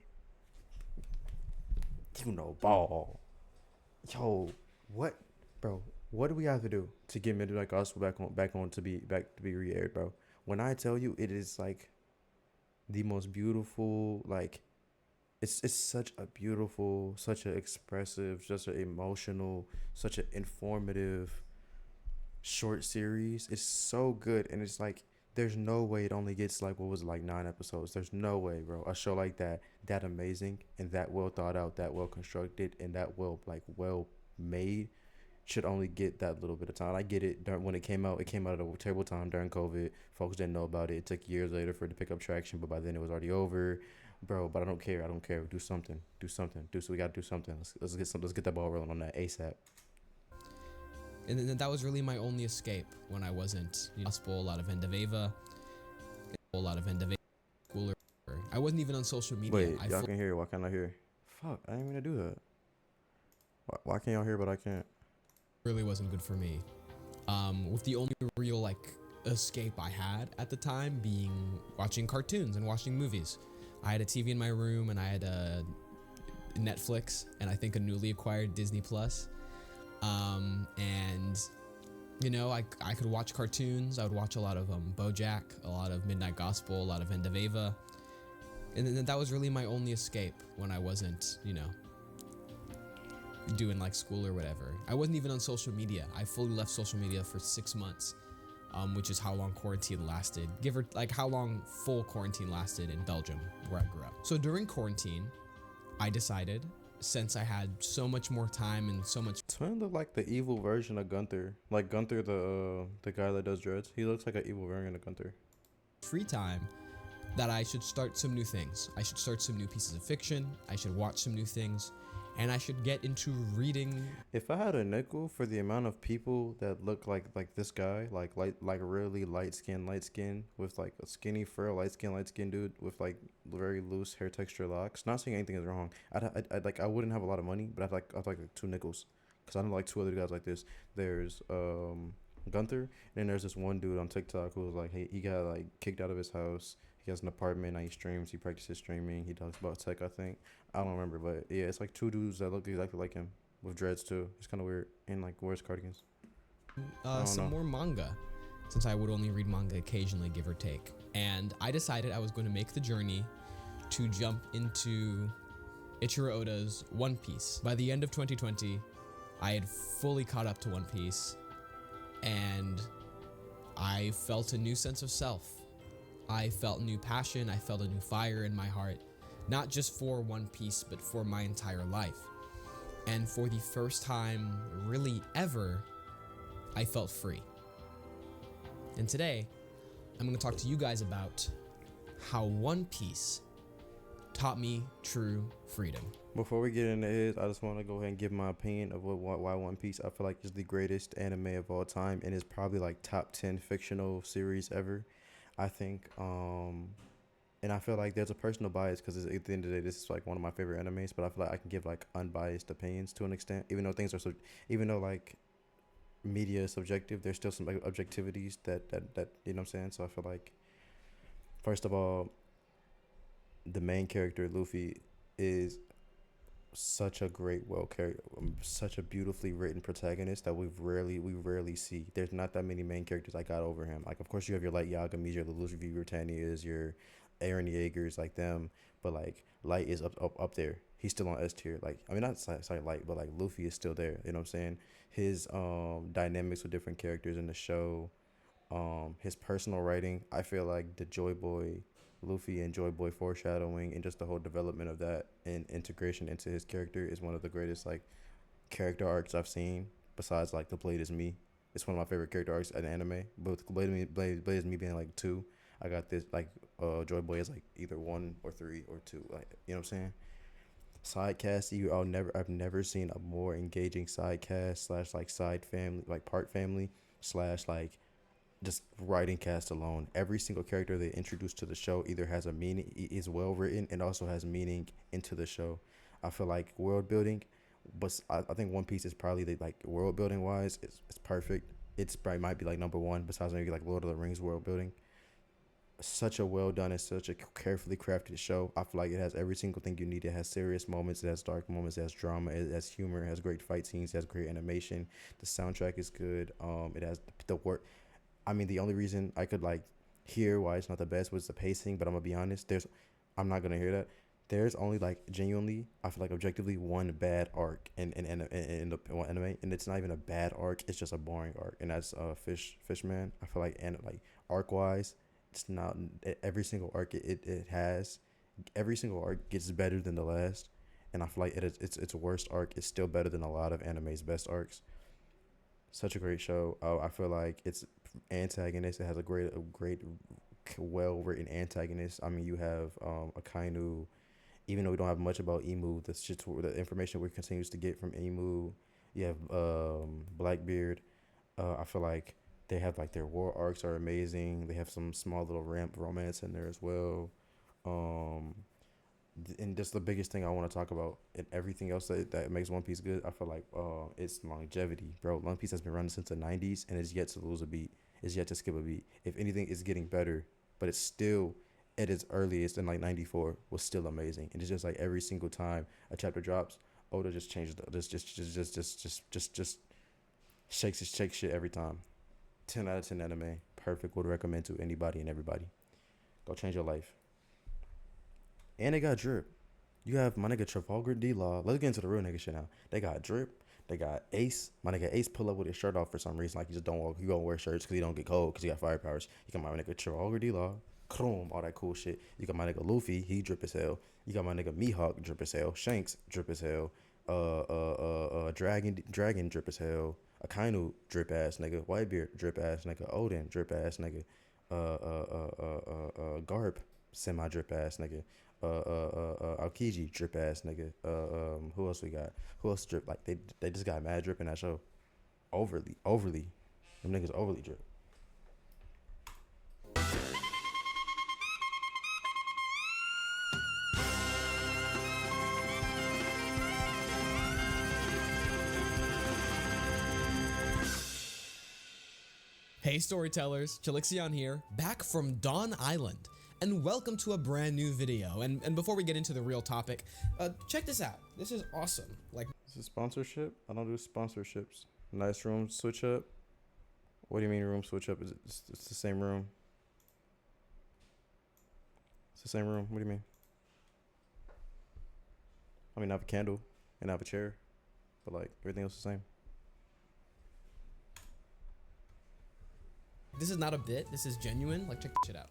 You know, ball. Yo, what, bro? What do we have to do to get Midnight Gospel back to be re-aired, bro? When I tell you, it is like the most beautiful, like. It's such a beautiful, such an expressive, such an emotional, such an informative short series. It's so good, and it's like there's no way it only gets like what was it, like 9 episodes. There's no way, bro. A show like that amazing and that well thought out, that well constructed, and that well made should only get that little bit of time. I get it. When it came out at a terrible time during COVID. Folks didn't know about it. It took years later for it to pick up traction, but by then it was already over, bro. But I don't care. Do something. We gotta do something. Let's get that ball rolling on that ASAP. And then that was really my only escape when I wasn't gospel, a lot of end of Ava, schooler. I wasn't even on social media. Wait, y'all can hear? Why can't I hear? Fuck, I didn't mean to do that. Why can't y'all hear but I can't? Really wasn't good for me. With the only real like escape I had at the time being watching cartoons and watching movies. I had a TV in my room and I had a Netflix and I think a newly acquired Disney Plus. And you know, I could watch cartoons. I would watch a lot of BoJack, a lot of Midnight Gospel, a lot of End of Ava. And then that was really my only escape when I wasn't, you know, doing like school or whatever. I wasn't even on social media. I fully left social media for 6 months, which is how long quarantine lasted. Give or like how long full quarantine lasted in Belgium, where I grew up. So during quarantine, I decided, since I had so much more time and so much... Twin look like the evil version of Gunther. Like Gunther, the guy that does dreads. He looks like an evil version of Gunther. Free time, that I should start some new things. I should start some new pieces of fiction. I should watch some new things. And I should get into reading. If I had a nickel for the amount of people that look like this guy, like really light skin with like a skinny fur, light skin dude with like very loose hair texture locks. Not saying anything is wrong. I'd like I wouldn't have a lot of money, but I'd like 2 nickels, because I know like 2 other guys like this. There's Gunther, and then there's this one dude on TikTok who was like, hey, he got like kicked out of his house. He has an apartment. Now he streams. He practices streaming. He talks about tech, I think. I don't remember, but yeah, it's like 2 dudes that look exactly like him with dreads too. It's kind of weird, and like wears cardigans. Some more manga, since I would only read manga occasionally, give or take. And I decided I was going to make the journey to jump into Ichiro Oda's One Piece. By the end of 2020, I had fully caught up to One Piece, and I felt a new sense of self. I felt new passion. I felt a new fire in my heart, not just for One Piece, but for my entire life. And for the first time, really ever, I felt free. And today, I'm going to talk to you guys about how One Piece taught me true freedom. Before we get into it, I just want to go ahead and give my opinion of why One Piece I feel like is the greatest anime of all time, and is probably like top 10 fictional series ever. I think, and I feel like there's a personal bias, because at the end of the day, this is like one of my favorite animes, but I feel like I can give like unbiased opinions to an extent, even though even though like media is subjective, there's still some like objectivities that you know what I'm saying. So I feel like, first of all, the main character Luffy is such a such a beautifully written protagonist that we rarely see. There's not that many main characters I got over him. Like, of course, you have your Light Yagamis, your Luffy Britannias, your Eren Yeagers, like them, but like Light is up there. He's still on S tier. Like, I mean, not sorry Light, but like Luffy is still there. You know what I'm saying? His dynamics with different characters in the show, his personal writing. I feel like the Joy Boy Luffy and Joy Boy foreshadowing and just the whole development of that and integration into his character is one of the greatest like character arcs I've seen, besides like the Blade is Me. It's one of my favorite character arcs in anime, but Blade is Me being like 2. I got this like Joy Boy is like either 1 or 3 or 2, like, you know what I'm saying. Side cast, I've never seen a more engaging side cast / like side family, like part family / like just writing cast alone. Every single character they introduce to the show either has a meaning, is well written, and also has meaning into the show. I feel like world building, but I think One Piece is probably the like world building wise, it's perfect. It's probably might be like number 1 besides maybe like Lord of the Rings world building. Such a well done and such a carefully crafted show. I feel like it has every single thing you need. It has serious moments, it has dark moments, it has drama, it has humor, it has great fight scenes, it has great animation. The soundtrack is good. It has the work. I mean, the only reason I could like hear why it's not the best was the pacing, but I'm gonna be honest, I'm not gonna hear that. There's only like genuinely, I feel like objectively, one bad arc in the anime, and it's not even a bad arc. It's just a boring arc, and that's Fishman. I feel like, and like arc wise, it's not every single arc it has. Every single arc gets better than the last, and I feel like its worst arc is still better than a lot of anime's best arcs. Such a great show. I feel like its antagonist, it has a great, well-written antagonist. I mean, you have Akainu. Even though we don't have much about Emu, the information we continues to get from Emu. You have Blackbeard. I feel like they have like their war arcs are amazing. They have some small little romance in there as well. And just the biggest thing I want to talk about and everything else that makes One Piece good, I feel like it's longevity, bro. One Piece has been running since the 90s and it's yet to lose a beat. It's yet to skip a beat. If anything, it's getting better, but it's still at its earliest in like 94 was still amazing. And it's just like every single time a chapter drops, Oda just changes just shakes shit every time. 10 out of 10 anime. Perfect. Would recommend to anybody and everybody. Go change your life. And they got Drip. You have my nigga Trafalgar D-Law. Let's get into the real nigga shit now. They got Drip. They got Ace. My nigga Ace pull up with his shirt off for some reason. Like, you just don't walk. You don't wear shirts because you don't get cold because you got fire powers. You got my nigga Trafalgar D-Law. Chrome, all that cool shit. You got my nigga Luffy. He drip as hell. You got my nigga Mihawk. Drip as hell. Shanks. Drip as hell. Dragon drip as hell. Akainu drip ass nigga. Whitebeard drip ass nigga. Odin drip ass nigga. Garp semi drip ass nigga. Aokiji drip ass nigga. Who else we got? Who else drip? Like they just got mad drip in that show. Overly. Them niggas overly drip. Hey storytellers, Chilixion here, back from Dawn Island, and welcome to a brand new video. And before we get into the real topic, check this out. This is awesome. Like, is it sponsorship? I don't do sponsorships. Nice room switch up. What do you mean room switch up? Is it it's the same room? It's the same room. What do you mean? I mean, I have a candle and I have a chair, but like everything else is the same. this is not a bit, this is genuine. Like, check this shit out.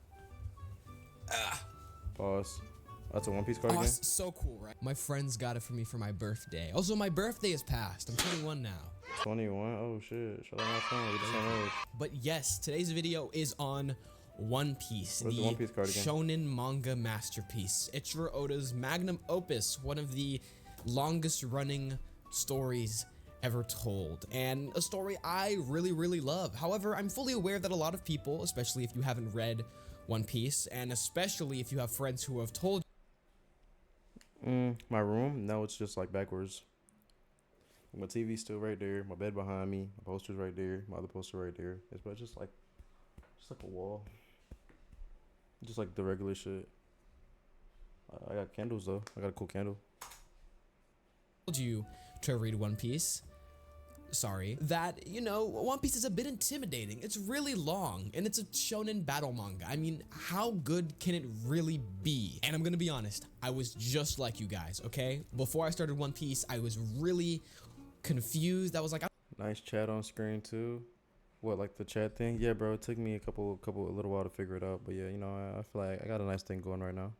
Pause. That's a One Piece card Oh, again? it's so cool, right? My friends got it for me for my birthday. Also, my birthday is past. I'm 21 now. 21? Oh shit. Shout out my phone. We the same age. But yes, today's video is on One Piece, Where's the One Piece card again? shonen manga masterpiece, Eiichiro Oda's magnum opus, one of the longest running stories ever told, and a story I really love. However, I'm fully aware that a lot of people, especially if you haven't read One Piece, and especially if you have friends who have told my room? No, it's just like backwards. My TV's still right there. My bed behind me. My poster's right there. My other poster right there. It's but just like a wall. Just like the regular shit. I got candles though. I got a cool candle. told you to read One Piece. Sorry, that, you know, One Piece is a bit intimidating. It's really long, and it's a shonen battle manga. I mean, how good can it really be? And I'm gonna be honest, I was just like you guys, okay? Before I started One Piece, I was really confused. I was like, Nice chat on screen too. What, like the chat thing? Yeah, bro. It took me a little while to figure it out, but yeah, you know, I feel like I got a nice thing going right now.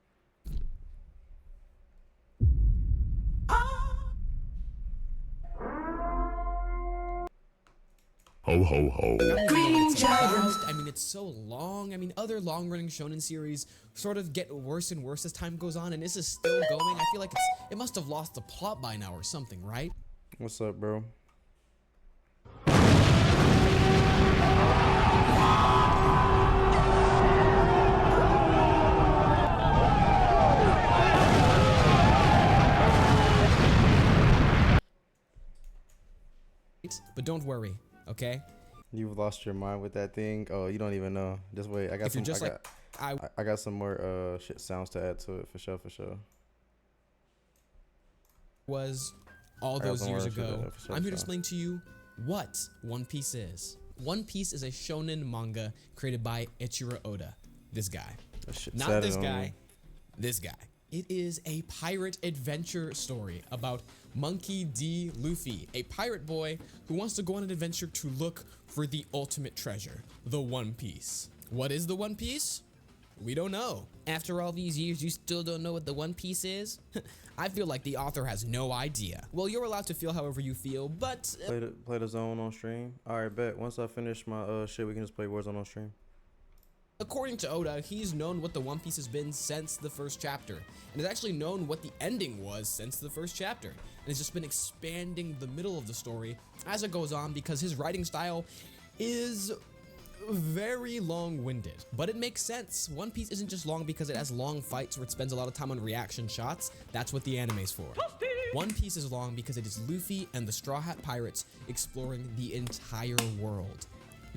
Ho ho ho. Green Giant. I mean, it's so long. I mean, other long-running shonen series sort of get worse and worse as time goes on, and this is still going. I feel like it must have lost the plot by now or something, right? What's up, bro? But don't worry, okay? You've lost your mind with that thing. Oh, you don't even know. Just wait. I got If you're just I got some more shit sounds to add to it for sure. Was all those years ago. I'm here to explain to you what One Piece is. One Piece is a shonen manga created by Eiichiro Oda. This guy. Not this guy. This guy. It is a pirate adventure story about Monkey D. Luffy, a pirate boy who wants to go on an adventure to look for the ultimate treasure, the One Piece. What is the One Piece? We don't know. After all these years, you still don't know what the One Piece is? I feel like the author has no idea. Well, you're allowed to feel however you feel, but Play the zone on stream. All right, bet. Once I finish my shit, we can just play Warzone on stream. according to Oda, he's known what the One Piece has been since the first chapter, and has actually known what the ending was since the first chapter, and has just been expanding the middle of the story as it goes on because his writing style is very long-winded. But it makes sense. One Piece isn't just long because it has long fights where it spends a lot of time on reaction shots. That's what the anime's for. One Piece is long because it is Luffy and the Straw Hat Pirates exploring the entire world.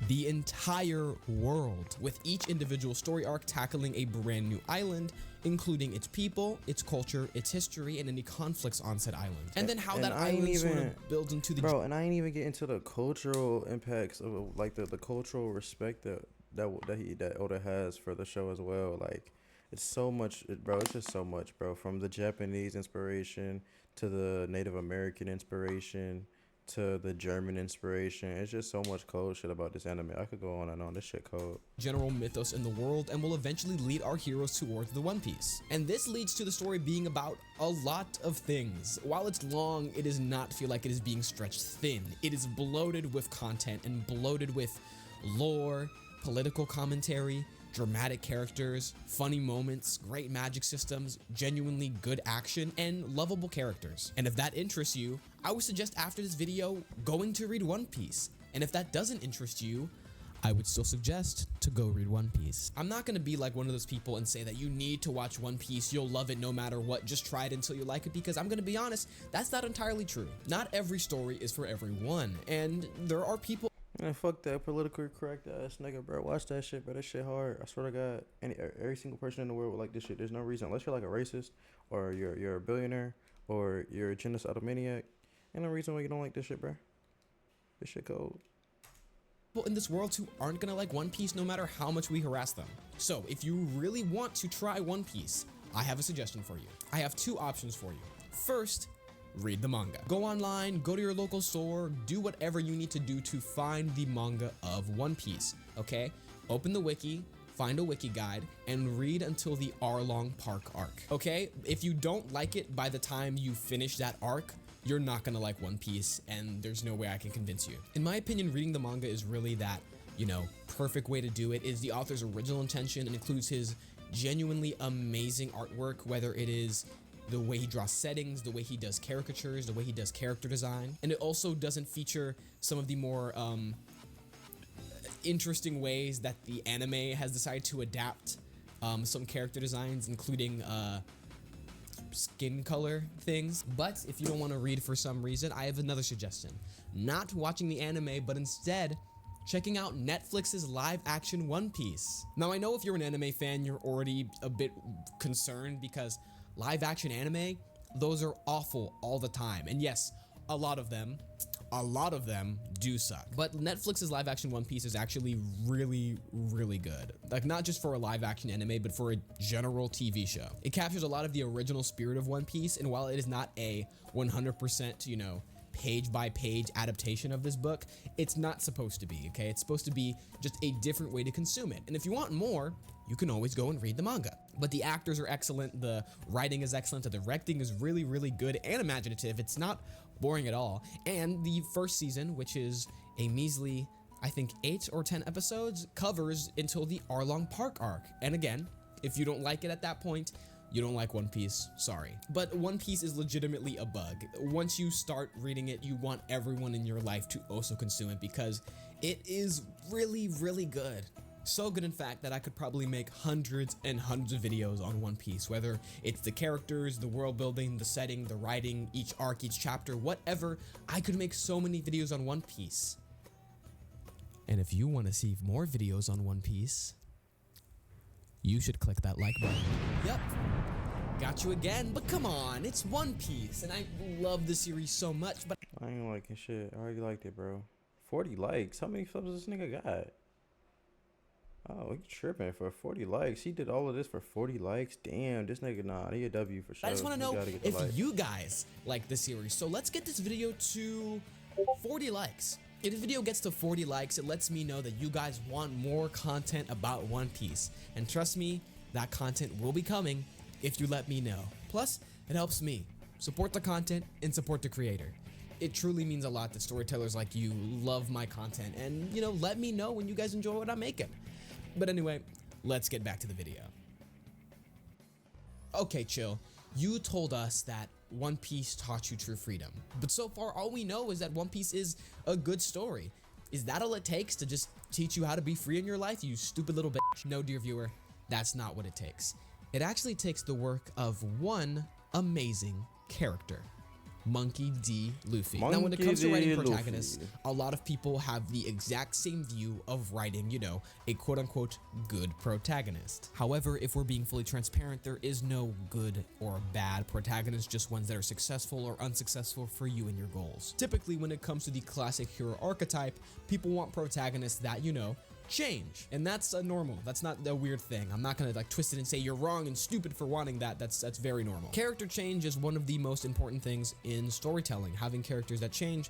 The entire world, with each individual story arc tackling a brand new island, including its people, its culture, its history, and any conflicts on said island. And then how that island sort of builds into the... Bro, and I ain't even get into the cultural impacts of like the cultural respect that Oda has for the show as well. Like, it's so much, bro. It's just so much, bro. From the Japanese inspiration to the Native American inspiration to the German inspiration. It's just so much cold shit about this anime. I could go on and on. This shit cold. General mythos in the world, and will eventually lead our heroes towards the One Piece. And this leads to the story being about a lot of things. While it's long, it does not feel like it is being stretched thin. It is bloated with content and bloated with lore, political commentary, dramatic characters, funny moments, great magic systems, genuinely good action, and lovable characters. And if that interests you, I would suggest after this video going to read One Piece. And if that doesn't interest you, I would still suggest to go read One Piece. I'm not gonna be like one of those people and say that you need to watch One Piece, you'll love it no matter what, just try it until you like it, because I'm gonna be honest, that's not entirely true. Not every story is for everyone, and there are people... Man, fuck that politically correct ass nigga, bro. Watch that shit, bro. That shit hard. I swear to God, every single person in the world would like this shit. There's no reason, unless you're like a racist, or you're a billionaire, or you're a genocidal maniac. Ain't no reason why you don't like this shit, bro. This shit cold. People in this world who aren't gonna like One Piece no matter how much we harass them. So if you really want to try One Piece, I have a suggestion for you. I have two options for you. First, read the manga. Go online, go to your local store, do whatever you need to do to find the manga of One Piece, okay? Open the wiki, find a wiki guide, and read until the Arlong Park arc, okay? If you don't like it by the time you finish that arc, you're not gonna like One Piece, and there's no way I can convince you. In my opinion, reading the manga is really that, perfect way to do it. Is the author's original intention and includes his genuinely amazing artwork, whether it is the way he draws settings, the way he does caricatures, the way he does character design. And it also doesn't feature some of the more interesting ways that the anime has decided to adapt some character designs, including skin color things. But if you don't want to read for some reason, I have another suggestion. Not watching the anime, but instead checking out Netflix's live action One Piece. Now, I know if you're an anime fan, you're already a bit concerned because live action anime, those are awful all the time. And yes, a lot of them do suck. But Netflix's live action One Piece is actually really, really good. Like, not just for a live action anime, but for a general TV show. It captures a lot of the original spirit of One Piece, and while it is not a 100%, page by page adaptation of this book, it's not supposed to be, okay? It's supposed to be just a different way to consume it. And if you want more, you can always go and read the manga. But the actors are excellent, the writing is excellent, the directing is really, really good and imaginative. It's not boring at all. And the first season, which is a measly, I think 8 or 10 episodes, covers until the Arlong Park arc. And again, if you don't like it at that point, you don't like One Piece, sorry. But One Piece is legitimately a bug. Once you start reading it, you want everyone in your life to also consume it because it is really, really good. So good, in fact, that I could probably make hundreds and hundreds of videos on One Piece, whether it's the characters, the world building, the setting, the writing, each arc, each chapter, whatever. I could make so many videos on One Piece. And if you want to see more videos on One Piece, you should click that like button. Yep, got you again, but come on, it's One Piece, and I love the series so much, but I ain't liking shit. I already liked it, bro. 40 likes. How many subs does this nigga got? Oh, he tripping for 40 likes. He did all of this for 40 likes. Damn, this nigga, nah, he a W for sure. I just want to know if you guys like the series. So let's get this video to 40 likes. If the video gets to 40 likes, it lets me know that you guys want more content about One Piece. And trust me, that content will be coming if you let me know. Plus, It helps me support the content and support the creator. It truly means a lot that storytellers like you love my content and, you know, let me know when you guys enjoy what I'm making. But anyway, let's get back to the video. Okay, chill. You told us that One Piece taught you true freedom, but so far all we know is that One Piece is a good story. Is that all it takes to just teach you how to be free in your life, you stupid little bitch? No, dear viewer, that's not what it takes. It actually takes the work of one amazing character. Monkey D. Luffy. Now, when it comes to writing protagonists, a lot of people have the exact same view of writing, you know, a quote-unquote good protagonist. However, if we're being fully transparent, there is no good or bad protagonist, just ones that are successful or unsuccessful for you and your goals. Typically, when it comes to the classic hero archetype, people want protagonists that, you know, change, and that's normal. That's not a weird thing. I'm not gonna like twist it and say you're wrong and stupid for wanting that. That's very normal. Character change is one of the most important things in storytelling. Having characters that change,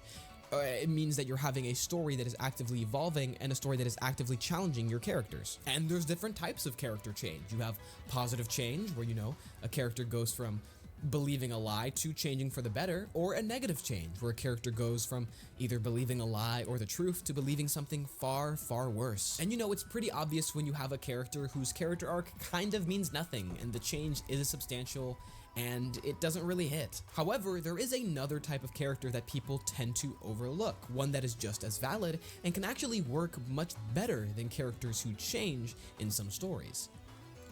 it means that you're having a story that is actively evolving and a story that is actively challenging your characters. And there's different types of character change. You have positive change, where, you know, a character goes from believing a lie to changing for the better, or a negative change where a character goes from either believing a lie or the truth to believing something far, far worse. And you know, it's pretty obvious when you have a character whose character arc kind of means nothing and the change is substantial and it doesn't really hit. However, there is another type of character that people tend to overlook, one that is just as valid and can actually work much better than characters who change in some stories.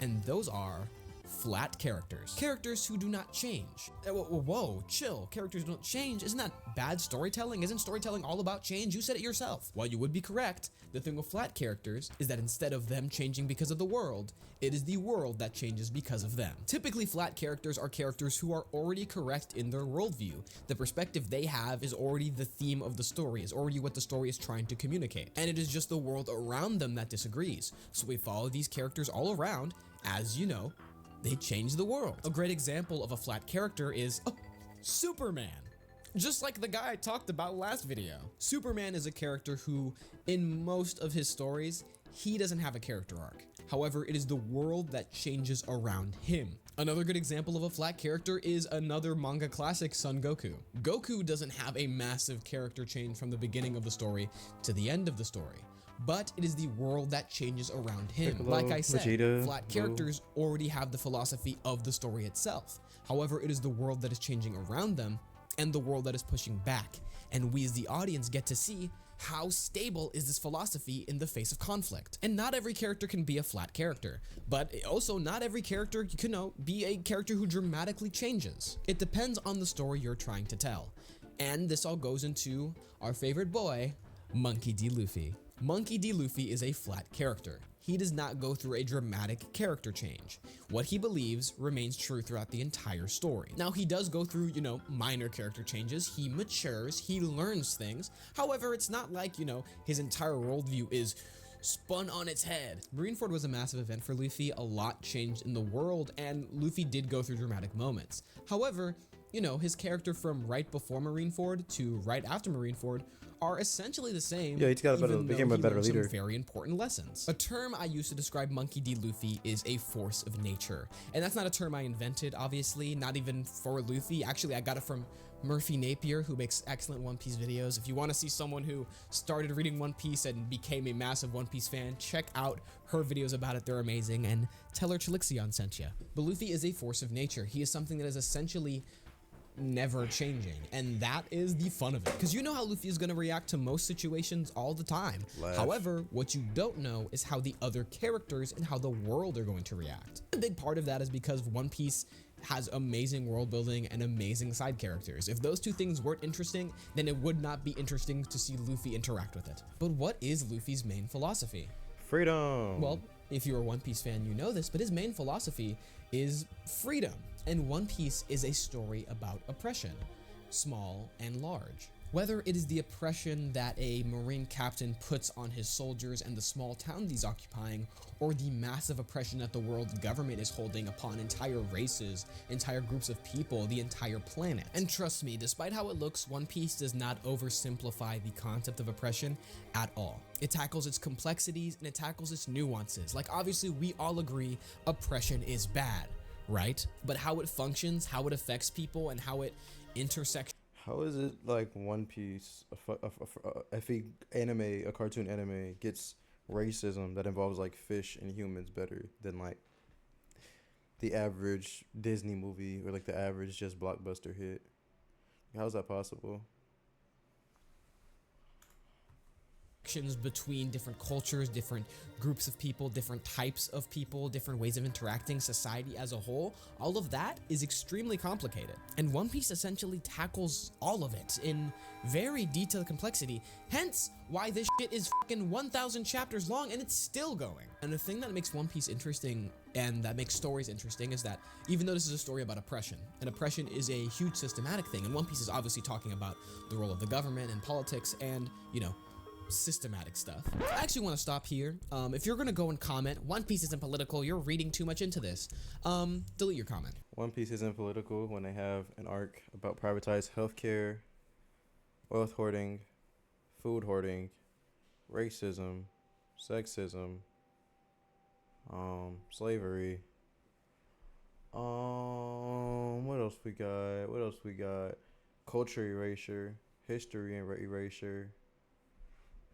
And those are flat characters. Characters who do not change. Whoa, chill. Characters who don't change. Isn't that bad storytelling? Isn't storytelling all about change? You said it yourself. While you would be correct, the thing with flat characters is that instead of them changing because of the world, it is the world that changes because of them. Typically, flat characters are characters who are already correct in their worldview. The perspective they have is already the theme of the story, is already what the story is trying to communicate. And it is just the world around them that disagrees. So we follow these characters all around, as you know, they change the world. A great example of a flat character is Superman. Just like the guy I talked about last video. Superman is a character who, in most of his stories, he doesn't have a character arc. However, it is the world that changes around him. Another good example of a flat character is another manga classic, Son Goku. Goku doesn't have a massive character change from the beginning of the story to the end of the story, but it is the world that changes around him. Piccolo, like I said, Vegeta, flat characters already have the philosophy of the story itself. However, it is the world that is changing around them and the world that is pushing back. And we as the audience get to see how stable is this philosophy in the face of conflict. And not every character can be a flat character, but also not every character can be a character who dramatically changes. It depends on the story you're trying to tell. And this all goes into our favorite boy, Monkey D. Luffy. Monkey D. Luffy is a flat character. He does not go through a dramatic character change. What he believes remains true throughout the entire story. Now, he does go through, minor character changes. He matures, he learns things. However, it's not like, his entire worldview is spun on its head. Marineford was a massive event for Luffy. A lot changed in the world, and Luffy did go through dramatic moments. However, his character from right before Marineford to right after Marineford are essentially the same. Yeah, became a better leader. Some very important lessons. A term I used to describe Monkey D. Luffy is a force of nature. And that's not a term I invented, obviously, not even for Luffy. Actually, I got it from Murphy Napier, who makes excellent One Piece videos. If you want to see someone who started reading One Piece and became a massive One Piece fan, check out her videos about it. They're amazing. And tell her Chilixion sent you. But Luffy is a force of nature. He is something that is essentially never changing, and that is the fun of it, because you know how Luffy is going to react to most situations all the time. However, what you don't know is how the other characters and how the world are going to react. A big part of that is because One Piece has amazing world building and amazing side characters. If those two things weren't interesting, then it would not be interesting to see Luffy interact with it. But what is Luffy's main philosophy? Freedom. Well, if you're a One Piece fan, you know this, but his main philosophy is freedom. And One Piece is a story about oppression, small and large. Whether it is the oppression that a Marine captain puts on his soldiers and the small town he's occupying, or the massive oppression that the world government is holding upon entire races, entire groups of people, the entire planet. And trust me, despite how it looks, One Piece does not oversimplify the concept of oppression at all. It tackles its complexities and it tackles its nuances. Like, obviously, we all agree oppression is bad. right? But how it functions, how it affects people, and how it intersects. How is it like One Piece, a cartoon anime, gets racism that involves like fish and humans better than like the average Disney movie or like the average just blockbuster hit? How is that possible? Between different cultures, different groups of people, different types of people, different ways of interacting, society as a whole, all of that is extremely complicated. And One Piece essentially tackles all of it in very detailed complexity, hence why this shit is fucking 1,000 chapters long and it's still going. And the thing that makes One Piece interesting and that makes stories interesting is that even though this is a story about oppression, and oppression is a huge systematic thing, and One Piece is obviously talking about the role of the government and politics and, you know, systematic stuff. I actually want to stop here. If you're gonna go and comment, One Piece isn't political, you're reading too much into this, delete your comment. One Piece isn't political when they have an arc about privatized healthcare, wealth hoarding, food hoarding, racism, sexism, slavery. What else we got? Culture erasure, history and erasure.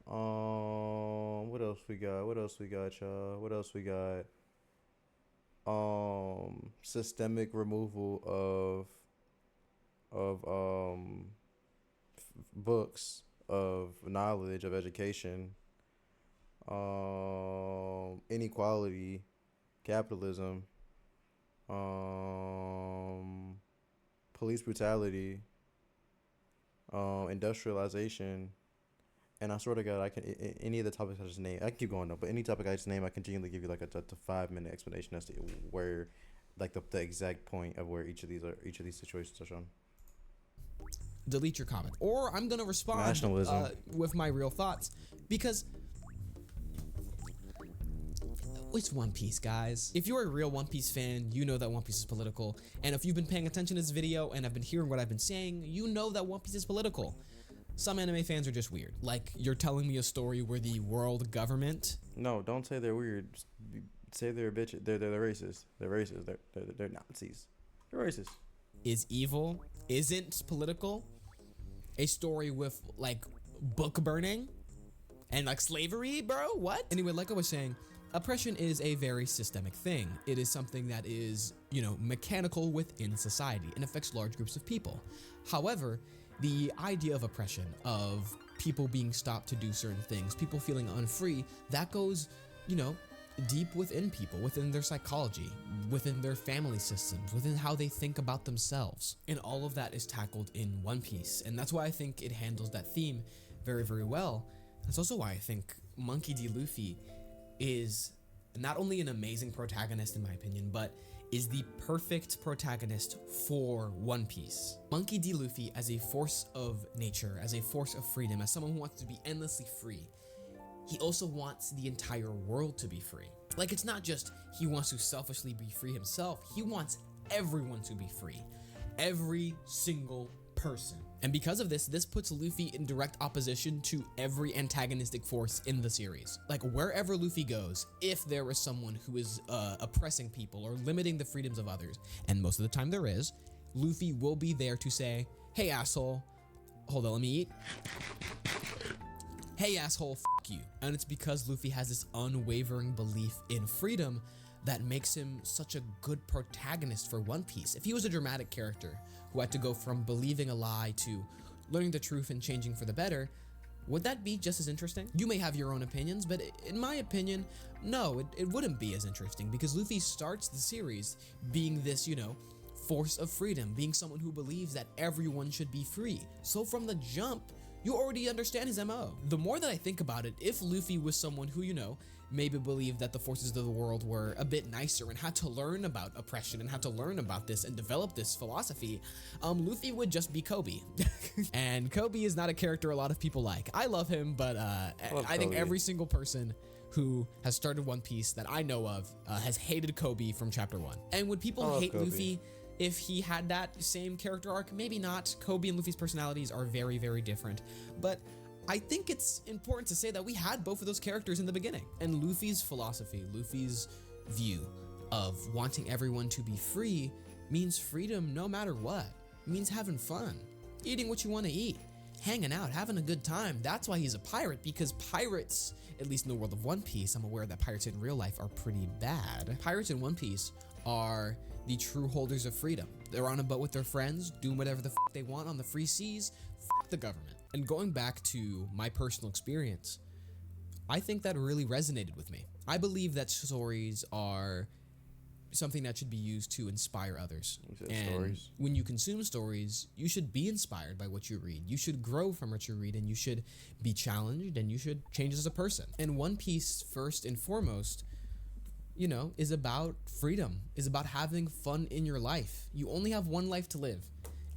What else we got, y'all? What else we got? Systemic removal of books, of knowledge, of education, inequality, capitalism, police brutality, industrialization. And I swear to God, I can any of the topics I just named. I can keep going though, but any topic I just named, I can genuinely give you like a 5-minute explanation as to where, like the exact point of where each of these situations are shown. Delete your comment, or I'm gonna respond with my real thoughts, because it's One Piece, guys. If you're a real One Piece fan, you know that One Piece is political, and if you've been paying attention to this video and have been hearing what I've been saying, you know that One Piece is political. Some anime fans are just weird. Like, you're telling me a story where the world government... No, don't say they're weird. Say they're bitches. They're racist. They're racist. They're Nazis. They're racist. Is evil, isn't political. A story with, like, book burning and, like, slavery, bro? What? Anyway, like I was saying, oppression is a very systemic thing. It is something that is, you know, mechanical within society and affects large groups of people. However, the idea of oppression, of people being stopped to do certain things, people feeling unfree, that goes, you know, deep within people, within their psychology, within their family systems, within how they think about themselves. And all of that is tackled in One Piece. And that's why I think it handles that theme very, very well. That's also why I think Monkey D. Luffy is not only an amazing protagonist in my opinion, but is the perfect protagonist for One Piece. Monkey D. Luffy as a force of nature, as a force of freedom, as someone who wants to be endlessly free, he also wants the entire world to be free. Like, it's not just he wants to selfishly be free himself, he wants everyone to be free. Every single person. And because of this, this puts Luffy in direct opposition to every antagonistic force in the series. Like, wherever Luffy goes, if there is someone who is oppressing people or limiting the freedoms of others, and most of the time there is, Luffy will be there to say, hey asshole, hold on, let me eat. Hey asshole, fuck you. And it's because Luffy has this unwavering belief in freedom that makes him such a good protagonist for One Piece. If he was a dramatic character who had to go from believing a lie to learning the truth and changing for the better, would that be just as interesting? You may have your own opinions, but in my opinion, no, it wouldn't be as interesting, because Luffy starts the series being this, you know, force of freedom, being someone who believes that everyone should be free. So from the jump, you already understand his MO. The more that I think about it, if Luffy was someone who, you know, maybe believed that the forces of the world were a bit nicer and had to learn about oppression and had to learn about this and develop this philosophy, Luffy would just be Kobe. And Kobe is not a character a lot of people like. I love him, but I think every single person who has started One Piece that I know of has hated Kobe from chapter 1. And would people hate Kobe. Luffy if he had that same character arc? Maybe not. Kobe and Luffy's personalities are very, very different. But I think it's important to say that we had both of those characters in the beginning. And Luffy's philosophy, Luffy's view of wanting everyone to be free means freedom no matter what. It means having fun, eating what you want to eat, hanging out, having a good time. That's why he's a pirate, because pirates, at least in the world of One Piece, I'm aware that pirates in real life are pretty bad. Pirates in One Piece are the true holders of freedom. They're on a boat with their friends, doing whatever the they want on the free seas, the government. And going back to my personal experience, I think that really resonated with me. I believe that stories are something that should be used to inspire others. And stories. when you consume stories, you should be inspired by what you read. You should grow from what you read, and you should be challenged, and you should change as a person. And One Piece, first and foremost, you know, is about freedom, is about having fun in your life. You only have one life to live,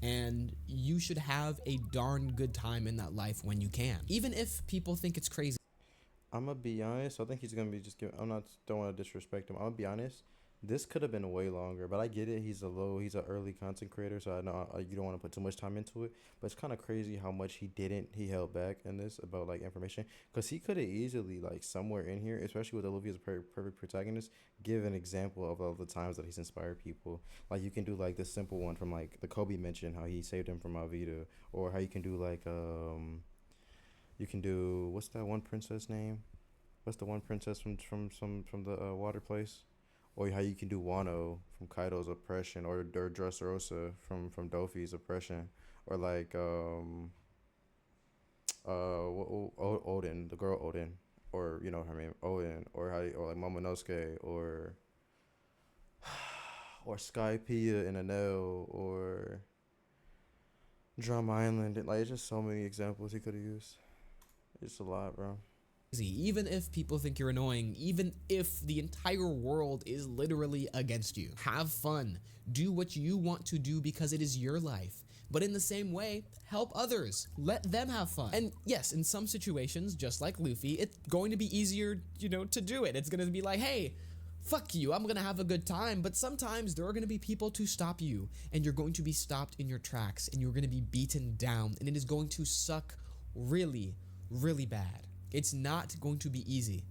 and you should have a darn good time in that life when you can. Even if people think it's crazy. I'm gonna be honest. I think he's gonna be just giving. Don't want to disrespect him. I'm gonna be honest. This could have been way longer, but I get it. He's an early content creator, so I know you don't want to put too much time into it. But it's kind of crazy how much he held back in this about like information, because he could have easily like somewhere in here, especially with Olivia as a perfect protagonist, give an example of all the times that he's inspired people. Like you can do like the simple one from like the Kobe mentioned, how he saved him from Alvida, or how you can do like you can do, what's that one princess name? What's the one princess from the water place? Or how you can do Wano from Kaido's oppression, or Dressrosa from Dofi's oppression, or like Odin, the girl Odin, or you know her name Odin, or like Momonosuke, or Skypiea in Anel, or Drum Island. Like it's just so many examples he could have used. It's a lot, bro. Even if people think you're annoying, even if the entire world is literally against you. Have fun. Do what you want to do because it is your life. But in the same way, help others. Let them have fun. And yes, in some situations, just like Luffy, it's going to be easier, you know, to do it. It's going to be like, hey, fuck you, I'm going to have a good time. But sometimes there are going to be people to stop you, and you're going to be stopped in your tracks, and you're going to be beaten down, and it is going to suck really, really bad. It's not going to be easy.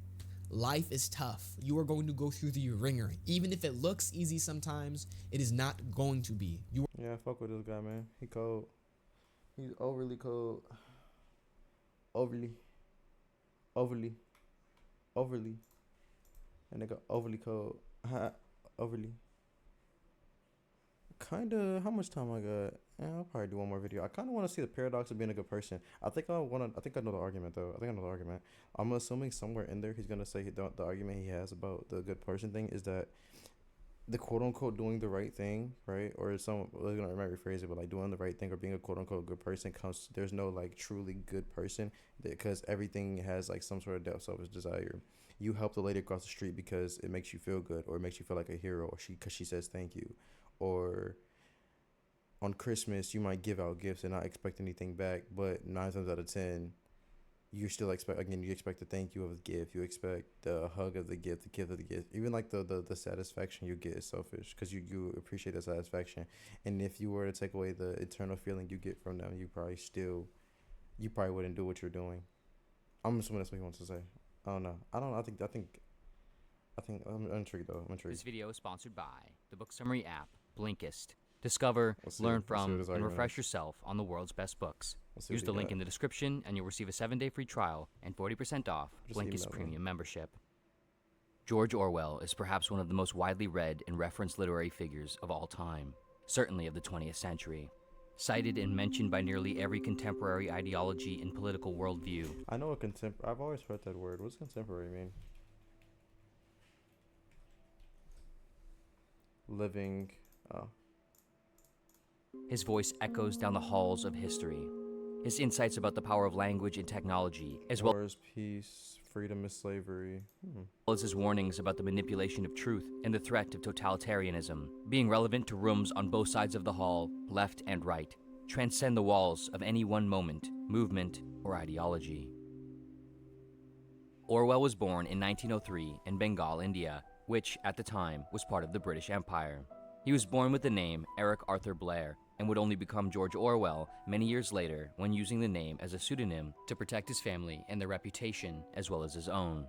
Life is tough. You are going to go through the ringer. Even if it looks easy sometimes, it is not going to be. Yeah, fuck with this guy, man. He cold. He's overly cold. Overly. And nigga overly cold. Overly. Kinda. How much time I got? Yeah, I'll probably do one more video. I kind of want to see the paradox of being a good person. I think I know the argument though. I'm assuming somewhere in there he's gonna say the argument he has about the good person thing is that the quote unquote doing the right thing, right? Or I might rephrase it, but like doing the right thing or being a quote unquote good person there's no like truly good person, because everything has like some sort of selfish desire. You help the lady across the street because it makes you feel good, or it makes you feel like a hero, or because she says thank you, or on Christmas, you might give out gifts and not expect anything back, but 9 times out of 10, you still expect the thank you of the gift. You expect the hug of the gift, the gift of the gift. Even like the satisfaction you get is selfish, because you appreciate the satisfaction. And if you were to take away the eternal feeling you get from them, you probably wouldn't do what you're doing. I'm assuming that's what he wants to say. I don't know. I think I'm intrigued though. This video is sponsored by the book summary app, Blinkist. Discover, learn from, and refresh yourself on the world's best books. Use the link in the description and you'll receive a 7-day free trial and 40% off Blinkist Premium membership. George Orwell is perhaps one of the most widely read and referenced literary figures of all time, certainly of the 20th century. Cited and mentioned by nearly every contemporary ideology and political worldview. I know I've always heard that word. What does contemporary mean? Living. Oh. His voice echoes down the halls of history. His insights about the power of language and technology, as well as peace, freedom is slavery, as his warnings about the manipulation of truth and the threat of totalitarianism, being relevant to rooms on both sides of the hall, left and right, transcend the walls of any one moment, movement, or ideology. Orwell was born in 1903 in Bengal, India, which, at the time, was part of the British Empire. He was born with the name Eric Arthur Blair, and would only become George Orwell many years later when using the name as a pseudonym to protect his family and their reputation as well as his own.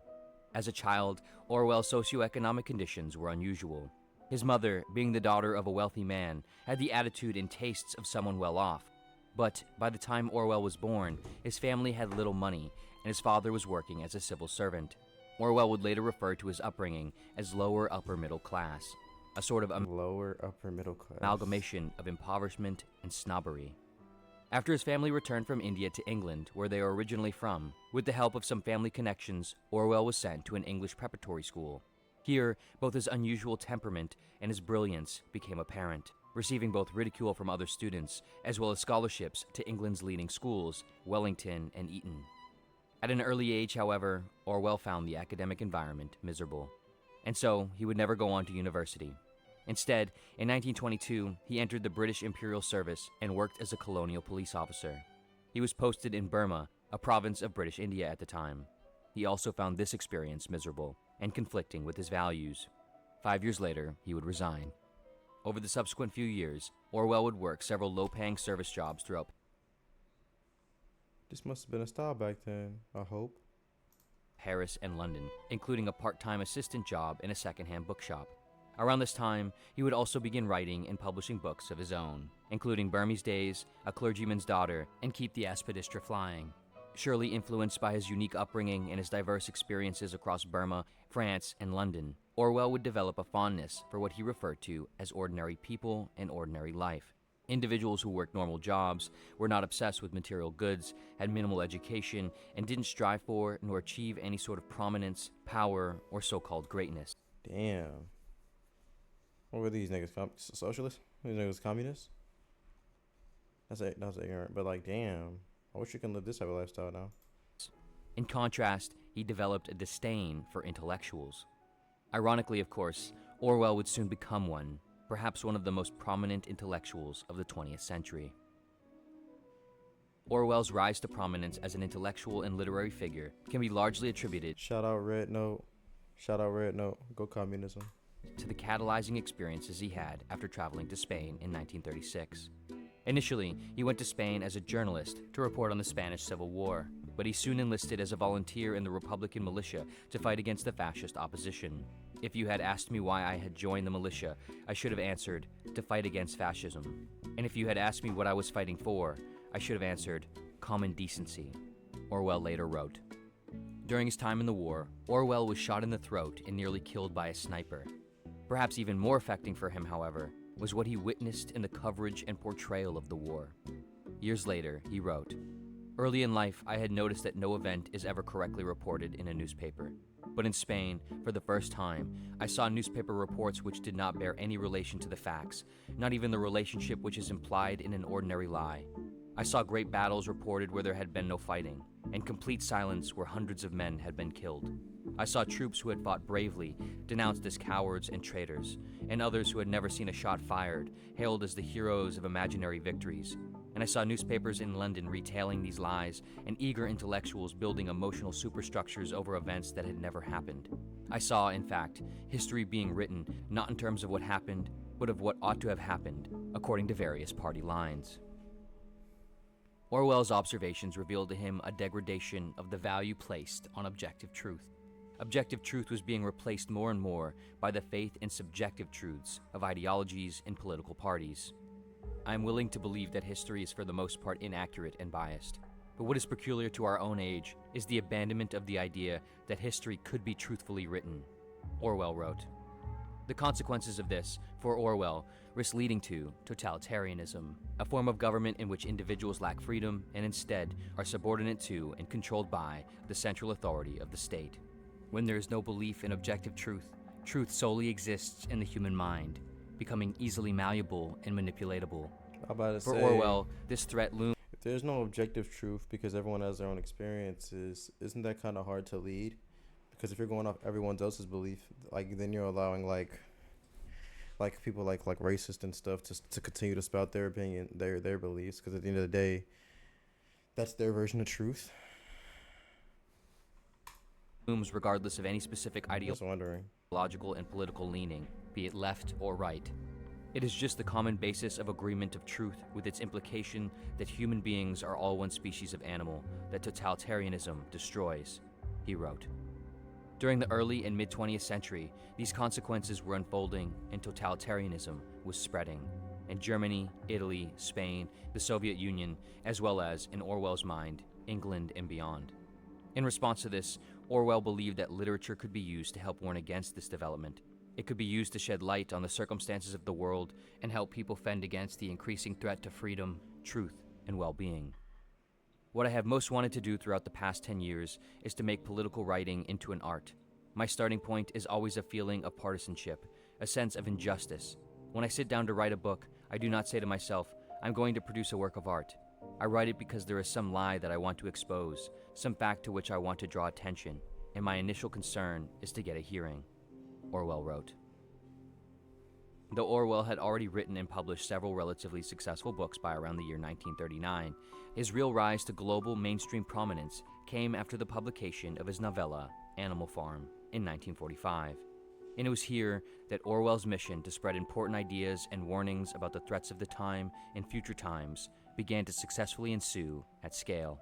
As a child, Orwell's socioeconomic conditions were unusual. His mother, being the daughter of a wealthy man, had the attitude and tastes of someone well off. But by the time Orwell was born, his family had little money, and his father was working as a civil servant. Orwell would later refer to his upbringing as lower upper middle class, a sort of lower upper middle class amalgamation of impoverishment and snobbery. After his family returned from India to England, where they were originally from, with the help of some family connections, Orwell was sent to an English preparatory school. Here, both his unusual temperament and his brilliance became apparent, receiving both ridicule from other students, as well as scholarships to England's leading schools, Wellington and Eton. At an early age, however, Orwell found the academic environment miserable, and so he would never go on to university. Instead, in 1922, he entered the British Imperial Service and worked as a colonial police officer. He was posted in Burma, a province of British India at the time. He also found this experience miserable and conflicting with his values. 5 years later, he would resign. Over the subsequent few years, Orwell would work several low-paying service jobs throughout. This must have been a style back then, I hope. Paris and London, including a part-time assistant job in a second-hand bookshop. Around this time, he would also begin writing and publishing books of his own, including Burmese Days, A Clergyman's Daughter, and Keep the Aspidistra Flying. Surely influenced by his unique upbringing and his diverse experiences across Burma, France, and London, Orwell would develop a fondness for what he referred to as ordinary people and ordinary life. Individuals who worked normal jobs, were not obsessed with material goods, had minimal education, and didn't strive for nor achieve any sort of prominence, power, or so-called greatness. Damn. What were these niggas? Socialists? These niggas communists? That's ignorant, but like, damn. I wish you could live this type of lifestyle now. In contrast, he developed a disdain for intellectuals. Ironically, of course, Orwell would soon become one, perhaps one of the most prominent intellectuals of the 20th century. Orwell's rise to prominence as an intellectual and literary figure can be largely attributed Shout out Red Note. Go communism. To the catalyzing experiences he had after traveling to Spain in 1936. Initially, he went to Spain as a journalist to report on the Spanish Civil War, but he soon enlisted as a volunteer in the Republican militia to fight against the fascist opposition. If you had asked me why I had joined the militia, I should have answered, to fight against fascism. And if you had asked me what I was fighting for, I should have answered, common decency, Orwell later wrote. During his time in the war, Orwell was shot in the throat and nearly killed by a sniper. Perhaps even more affecting for him, however, was what he witnessed in the coverage and portrayal of the war. Years later, he wrote, "Early in life, I had noticed that no event is ever correctly reported in a newspaper. But in Spain, for the first time, I saw newspaper reports which did not bear any relation to the facts, not even the relationship which is implied in an ordinary lie. I saw great battles reported where there had been no fighting, and complete silence where hundreds of men had been killed. I saw troops who had fought bravely, denounced as cowards and traitors, and others who had never seen a shot fired, hailed as the heroes of imaginary victories. And I saw newspapers in London retailing these lies, and eager intellectuals building emotional superstructures over events that had never happened. I saw, in fact, history being written not in terms of what happened, but of what ought to have happened, according to various party lines." Orwell's observations revealed to him a degradation of the value placed on objective truth. Objective truth was being replaced more and more by the faith in subjective truths of ideologies and political parties. I am willing to believe that history is for the most part inaccurate and biased, but what is peculiar to our own age is the abandonment of the idea that history could be truthfully written, Orwell wrote. The consequences of this, for Orwell, risk leading to totalitarianism, a form of government in which individuals lack freedom and instead are subordinate to and controlled by the central authority of the state. When there is no belief in objective truth, truth solely exists in the human mind, becoming easily malleable and manipulatable. For Orwell, this threat looms. If there's no objective truth because everyone has their own experiences, isn't that kind of hard to lead? Because if you're going off everyone else's belief, like then you're allowing like people like racist and stuff to continue to spout their opinion, their beliefs. Because at the end of the day, that's their version of truth. Regardless of any specific ideological and political leaning, be it left or right. It is just the common basis of agreement of truth with its implication that human beings are all one species of animal that totalitarianism destroys, he wrote. During the early and mid-20th century, these consequences were unfolding and totalitarianism was spreading in Germany, Italy, Spain, the Soviet Union, as well as, in Orwell's mind, England and beyond. In response to this, Orwell believed that literature could be used to help warn against this development. It could be used to shed light on the circumstances of the world and help people fend against the increasing threat to freedom, truth, and well-being. What I have most wanted to do throughout the past 10 years is to make political writing into an art. My starting point is always a feeling of partisanship, a sense of injustice. When I sit down to write a book, I do not say to myself, I'm going to produce a work of art. I write it because there is some lie that I want to expose, some fact to which I want to draw attention, and my initial concern is to get a hearing, Orwell wrote. Though Orwell had already written and published several relatively successful books by around the year 1939, his real rise to global mainstream prominence came after the publication of his novella, Animal Farm, in 1945. And it was here that Orwell's mission to spread important ideas and warnings about the threats of the time and future times began to successfully ensue at scale.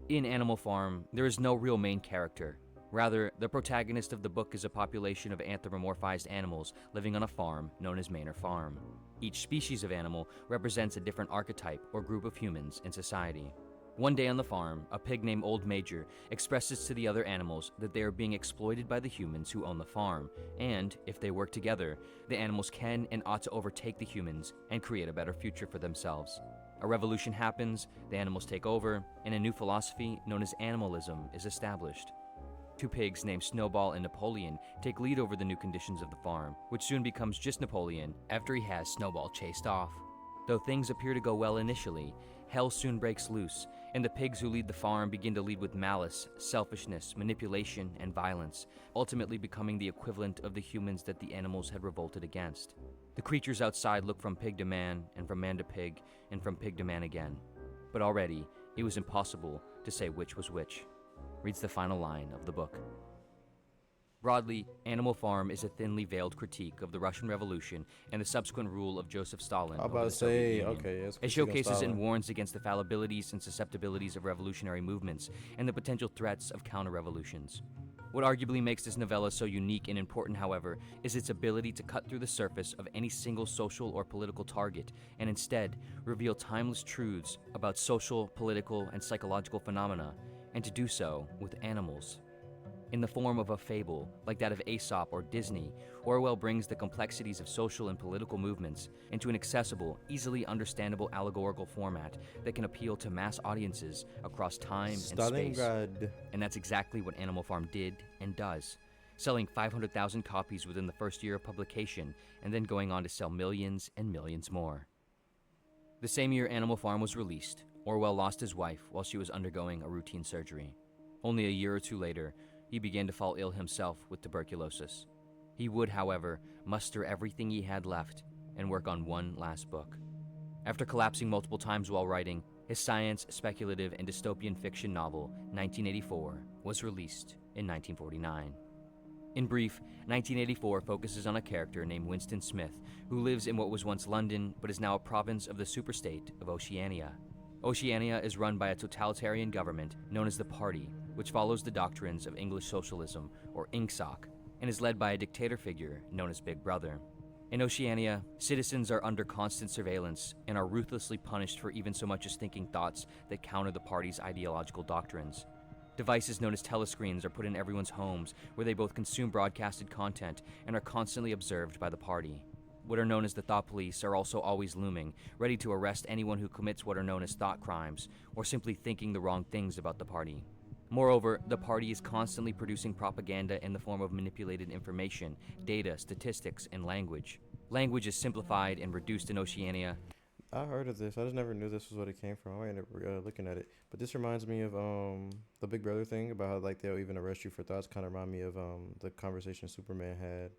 In Animal Farm, there is no real main character. Rather, the protagonist of the book is a population of anthropomorphized animals living on a farm known as Manor Farm. Each species of animal represents a different archetype or group of humans in society. One day on the farm, a pig named Old Major expresses to the other animals that they are being exploited by the humans who own the farm, and, if they work together, the animals can and ought to overtake the humans and create a better future for themselves. A revolution happens, the animals take over, and a new philosophy known as animalism is established. Two pigs named Snowball and Napoleon take lead over the new conditions of the farm, which soon becomes just Napoleon after he has Snowball chased off. Though things appear to go well initially, hell soon breaks loose, and the pigs who lead the farm begin to lead with malice, selfishness, manipulation, and violence, ultimately becoming the equivalent of the humans that the animals had revolted against. The creatures outside look from pig to man, and from man to pig, and from pig to man again. But already, it was impossible to say which was which. Reads the final line of the book. Broadly, Animal Farm is a thinly veiled critique of the Russian Revolution and the subsequent rule of Joseph Stalin over the Soviet Union. It showcases and warns against the fallibilities and susceptibilities of revolutionary movements and the potential threats of counter-revolutions. What arguably makes this novella so unique and important, however, is its ability to cut through the surface of any single social or political target and instead reveal timeless truths about social, political, and psychological phenomena, and to do so with animals. In the form of a fable, like that of Aesop or Disney, Orwell brings the complexities of social and political movements into an accessible, easily understandable allegorical format that can appeal to mass audiences across time and space. And that's exactly what Animal Farm did and does, selling 500,000 copies within the first year of publication, and then going on to sell millions and millions more. The same year Animal Farm was released, Orwell lost his wife while she was undergoing a routine surgery. Only a year or two later, he began to fall ill himself with tuberculosis. He would, however, muster everything he had left and work on one last book. After collapsing multiple times while writing, his science, speculative, and dystopian fiction novel, 1984, was released in 1949. In brief, 1984 focuses on a character named Winston Smith, who lives in what was once London but is now a province of the superstate of Oceania. Oceania is run by a totalitarian government known as the Party, which follows the doctrines of English socialism, or INGSOC, and is led by a dictator figure known as Big Brother. In Oceania, citizens are under constant surveillance and are ruthlessly punished for even so much as thinking thoughts that counter the party's ideological doctrines. Devices known as telescreens are put in everyone's homes, where they both consume broadcasted content and are constantly observed by the party. What are known as the thought police are also always looming, ready to arrest anyone who commits what are known as thought crimes, or simply thinking the wrong things about the party. Moreover, the party is constantly producing propaganda in the form of manipulated information, data, statistics, and language. Language is simplified and reduced in Oceania. I heard of this. I just never knew this was what it came from. I ended up looking at it. But this reminds me of the Big Brother thing, about how like they'll even arrest you for thoughts. Kind of remind me of the conversation Superman had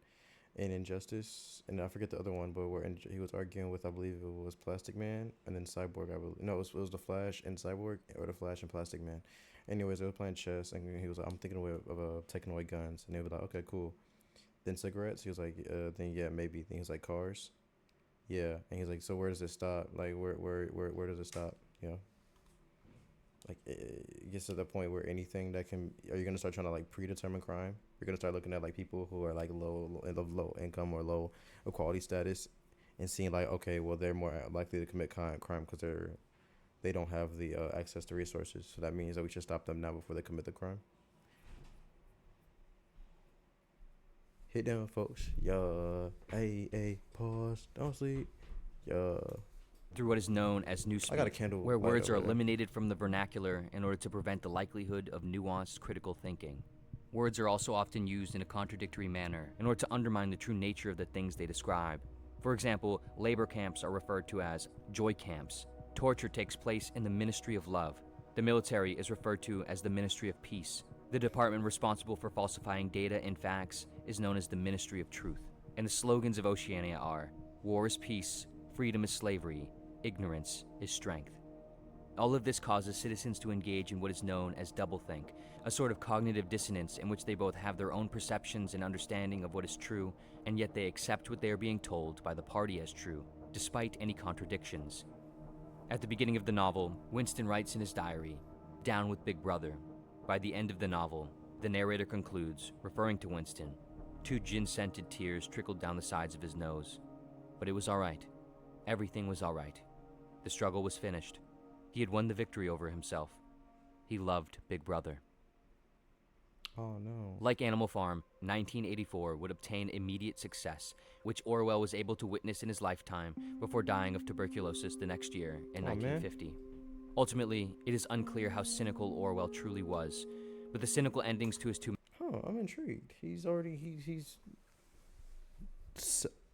in Injustice, and I forget the other one, but where he was arguing with, I believe it was Plastic Man, and then Cyborg. It was the Flash and Cyborg, or the Flash and Plastic Man. Anyways, they were playing chess, and he was like, I'm thinking of taking away guns, and they were like, okay, cool. Then cigarettes. He was like, then yeah, maybe. Then he's like, cars. Yeah, and he's like, so where does it stop? Like, where does it stop? You know. Like it gets to the point where anything that can, are you gonna start trying to like predetermine crime? You're gonna start looking at like people who are like low income or low equality status, and seeing like, okay, well they're more likely to commit crime because they don't have the access to resources. So that means that we should stop them now before they commit the crime. Hit down, folks. Yeah. Hey, pause. Don't sleep. Yeah. Through what is known as newspeak, where words are eliminated from the vernacular in order to prevent the likelihood of nuanced critical thinking. Words are also often used in a contradictory manner in order to undermine the true nature of the things they describe. For example, labor camps are referred to as joy camps. Torture takes place in the Ministry of Love. The military is referred to as the Ministry of Peace. The department responsible for falsifying data and facts is known as the Ministry of Truth. And the slogans of Oceania are, war is peace, freedom is slavery, ignorance is strength. All of this causes citizens to engage in what is known as doublethink, a sort of cognitive dissonance in which they both have their own perceptions and understanding of what is true, and yet they accept what they are being told by the party as true, despite any contradictions. At the beginning of the novel, Winston writes in his diary, "Down with Big Brother." By the end of the novel, the narrator concludes, referring to Winston, 2 gin-scented tears trickled down the sides of his nose. But it was all right. Everything was all right. The struggle was finished. He had won the victory over himself. He loved Big Brother. Oh no. Like Animal Farm, 1984 would obtain immediate success, which Orwell was able to witness in his lifetime before dying of tuberculosis the next year in 1950. Ultimately, it is unclear how cynical Orwell truly was, but the cynical endings to his two... I'm intrigued. He's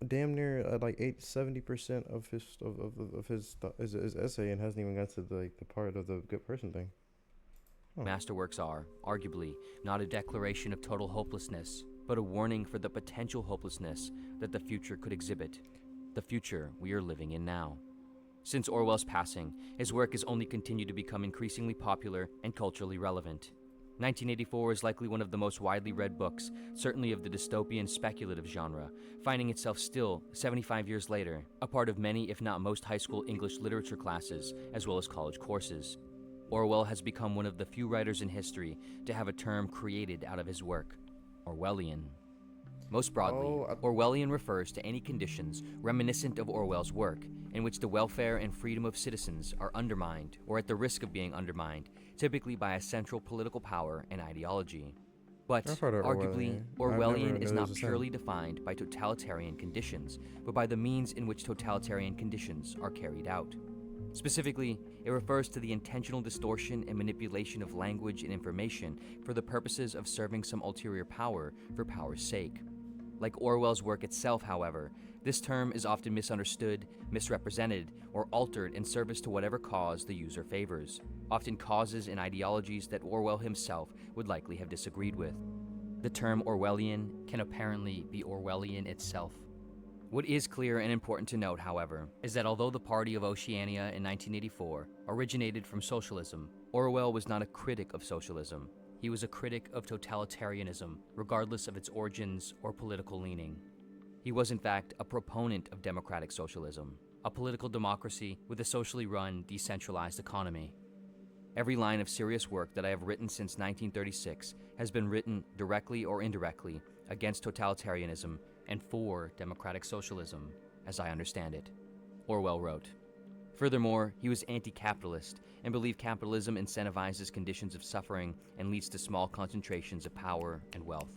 damn near like 70% of his essay, and hasn't even got to the part of the good person thing. Masterworks are, arguably, not a declaration of total hopelessness, but a warning for the potential hopelessness that the future could exhibit, the future we are living in now. Since Orwell's passing, his work has only continued to become increasingly popular and culturally relevant. 1984 is likely one of the most widely read books, certainly of the dystopian speculative genre, finding itself still, 75 years later, a part of many if not most high school English literature classes, as well as college courses. Orwell has become one of the few writers in history to have a term created out of his work, Orwellian. Most broadly, Orwellian refers to any conditions reminiscent of Orwell's work, in which the welfare and freedom of citizens are undermined or at the risk of being undermined, typically by a central political power and ideology. But, arguably, Orwellian is not purely defined by totalitarian conditions, but by the means in which totalitarian conditions are carried out. Specifically, it refers to the intentional distortion and manipulation of language and information for the purposes of serving some ulterior power for power's sake. Like Orwell's work itself, however, this term is often misunderstood, misrepresented, or altered in service to whatever cause the user favors, often causes and ideologies that Orwell himself would likely have disagreed with. The term Orwellian can apparently be Orwellian itself. What is clear and important to note, however, is that although the Party of Oceania in 1984 originated from socialism, Orwell was not a critic of socialism. He was a critic of totalitarianism, regardless of its origins or political leaning. He was, in fact, a proponent of democratic socialism, a political democracy with a socially run, decentralized economy. Every line of serious work that I have written since 1936 has been written directly or indirectly against totalitarianism and for democratic socialism, as I understand it, Orwell wrote. Furthermore, he was anti-capitalist and believed capitalism incentivizes conditions of suffering and leads to small concentrations of power and wealth.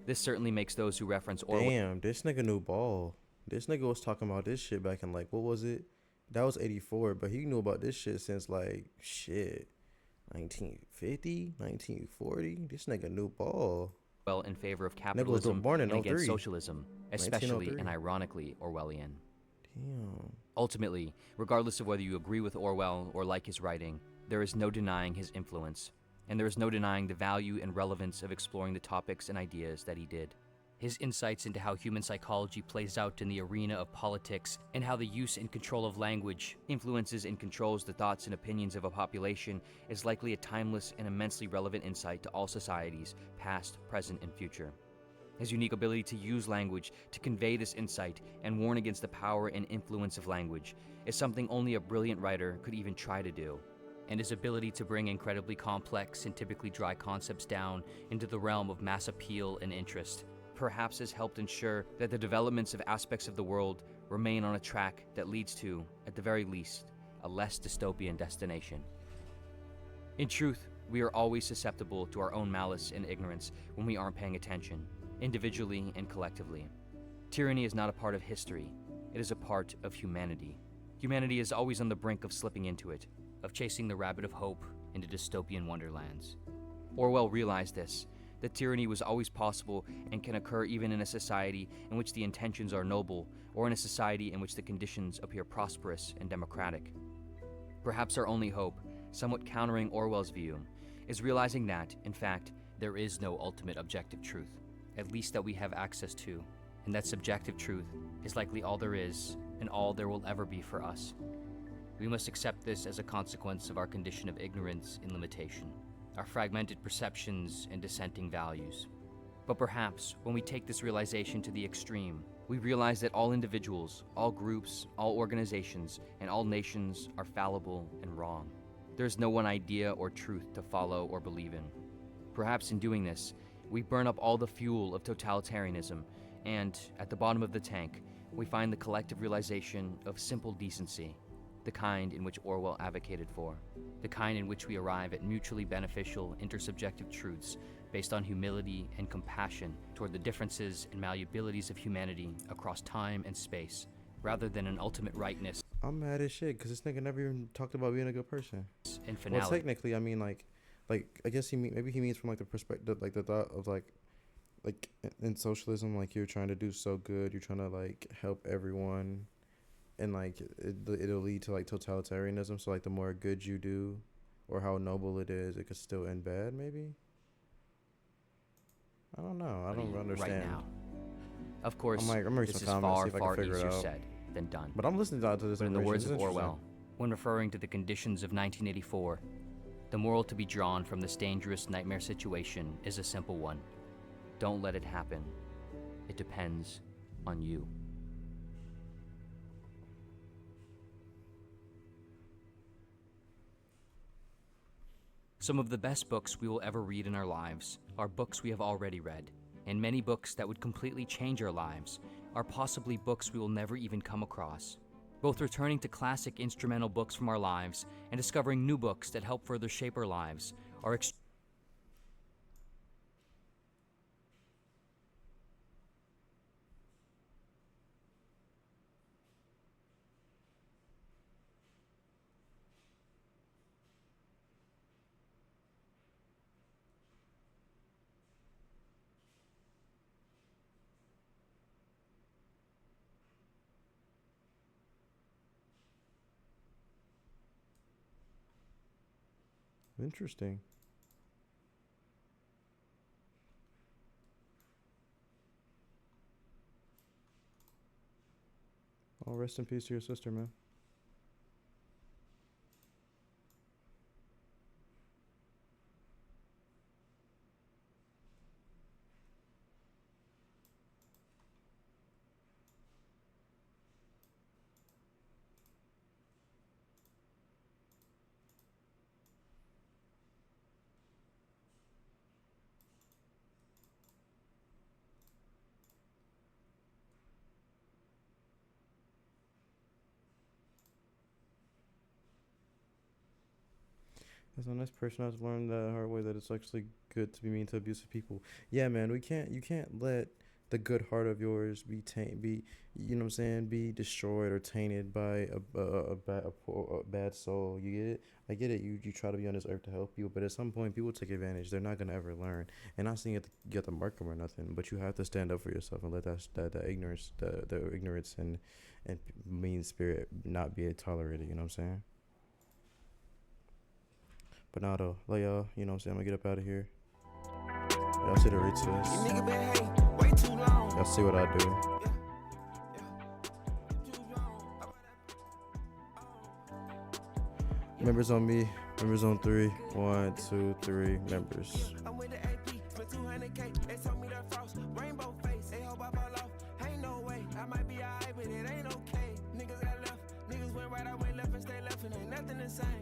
This certainly makes those who reference Orwell... Damn, this nigga knew ball. This nigga was talking about this shit back in, like, what was it? That was 84, but he knew about this shit since, like, shit, 1950, 1940. This nigga knew ball. Well, in favor of capitalism and against socialism, especially and ironically Orwellian. Damn. Ultimately, regardless of whether you agree with Orwell or like his writing, there is no denying his influence, and there is no denying the value and relevance of exploring the topics and ideas that he did. His insights into how human psychology plays out in the arena of politics and how the use and control of language influences and controls the thoughts and opinions of a population is likely a timeless and immensely relevant insight to all societies, past, present, and future. His unique ability to use language to convey this insight and warn against the power and influence of language is something only a brilliant writer could even try to do. and his ability to bring incredibly complex and typically dry concepts down into the realm of mass appeal and interest, perhaps has helped ensure that the developments of aspects of the world remain on a track that leads to, at the very least, a less dystopian destination. In truth, we are always susceptible to our own malice and ignorance when we aren't paying attention, individually and collectively. Tyranny is not a part of history, it is a part of humanity. Humanity is always on the brink of slipping into it, of chasing the rabbit of hope into dystopian wonderlands. Orwell realized this, that tyranny was always possible and can occur even in a society in which the intentions are noble, or in a society in which the conditions appear prosperous and democratic. Perhaps our only hope, somewhat countering Orwell's view, is realizing that, in fact, there is no ultimate objective truth, at least that we have access to, and that subjective truth is likely all there is and all there will ever be for us. We must accept this as a consequence of our condition of ignorance and limitation, our fragmented perceptions and dissenting values. But perhaps, when we take this realization to the extreme, we realize that all individuals, all groups, all organizations, and all nations are fallible and wrong. There is no one idea or truth to follow or believe in. Perhaps in doing this, we burn up all the fuel of totalitarianism, and, at the bottom of the tank, we find the collective realization of simple decency, the kind in which Orwell advocated for, the kind in which we arrive at mutually beneficial intersubjective truths based on humility and compassion toward the differences and malleabilities of humanity across time and space, rather than an ultimate rightness. I'm mad as shit because this nigga never even talked about being a good person. And finality. Well, technically, I mean, like I guess maybe he means from like the perspective, like the thought of like in socialism, like you're trying to do so good, you're trying to like help everyone, and like it'll lead to like totalitarianism. So like the more good you do, or how noble it is, it could still end bad. Maybe. I don't know. I don't understand. Right now. Of course, I'm reading this is some comments, far, far easier said than done. But I'm listening to this. But in the words of Orwell, when referring to the conditions of 1984, the moral to be drawn from this dangerous nightmare situation is a simple one. Don't let it happen. It depends on you. Some of the best books we will ever read in our lives are books we have already read, and many books that would completely change our lives are possibly books we will never even come across. Both returning to classic instrumental books from our lives and discovering new books that help further shape our lives are Interesting. Oh, rest in peace to your sister, man. As a nice person, I've learned the hard way that it's actually good to be mean to abusive people. Yeah, man, you can't let the good heart of yours be you know what I'm saying, be destroyed or tainted by a bad soul. You get it? I get it. You try to be on this earth to help people, but at some point, people take advantage. They're not gonna ever learn. And not saying you have to mark them or nothing, but you have to stand up for yourself and let that ignorance, the ignorance and mean spirit not be tolerated. You know what I'm saying? But now though, like y'all, you know what I'm saying, I'm gonna get up out of here. Y'all see the retweets. Y'all see what I do. Members on me, members on 3. 1, 2, 3 members. Nothing the same.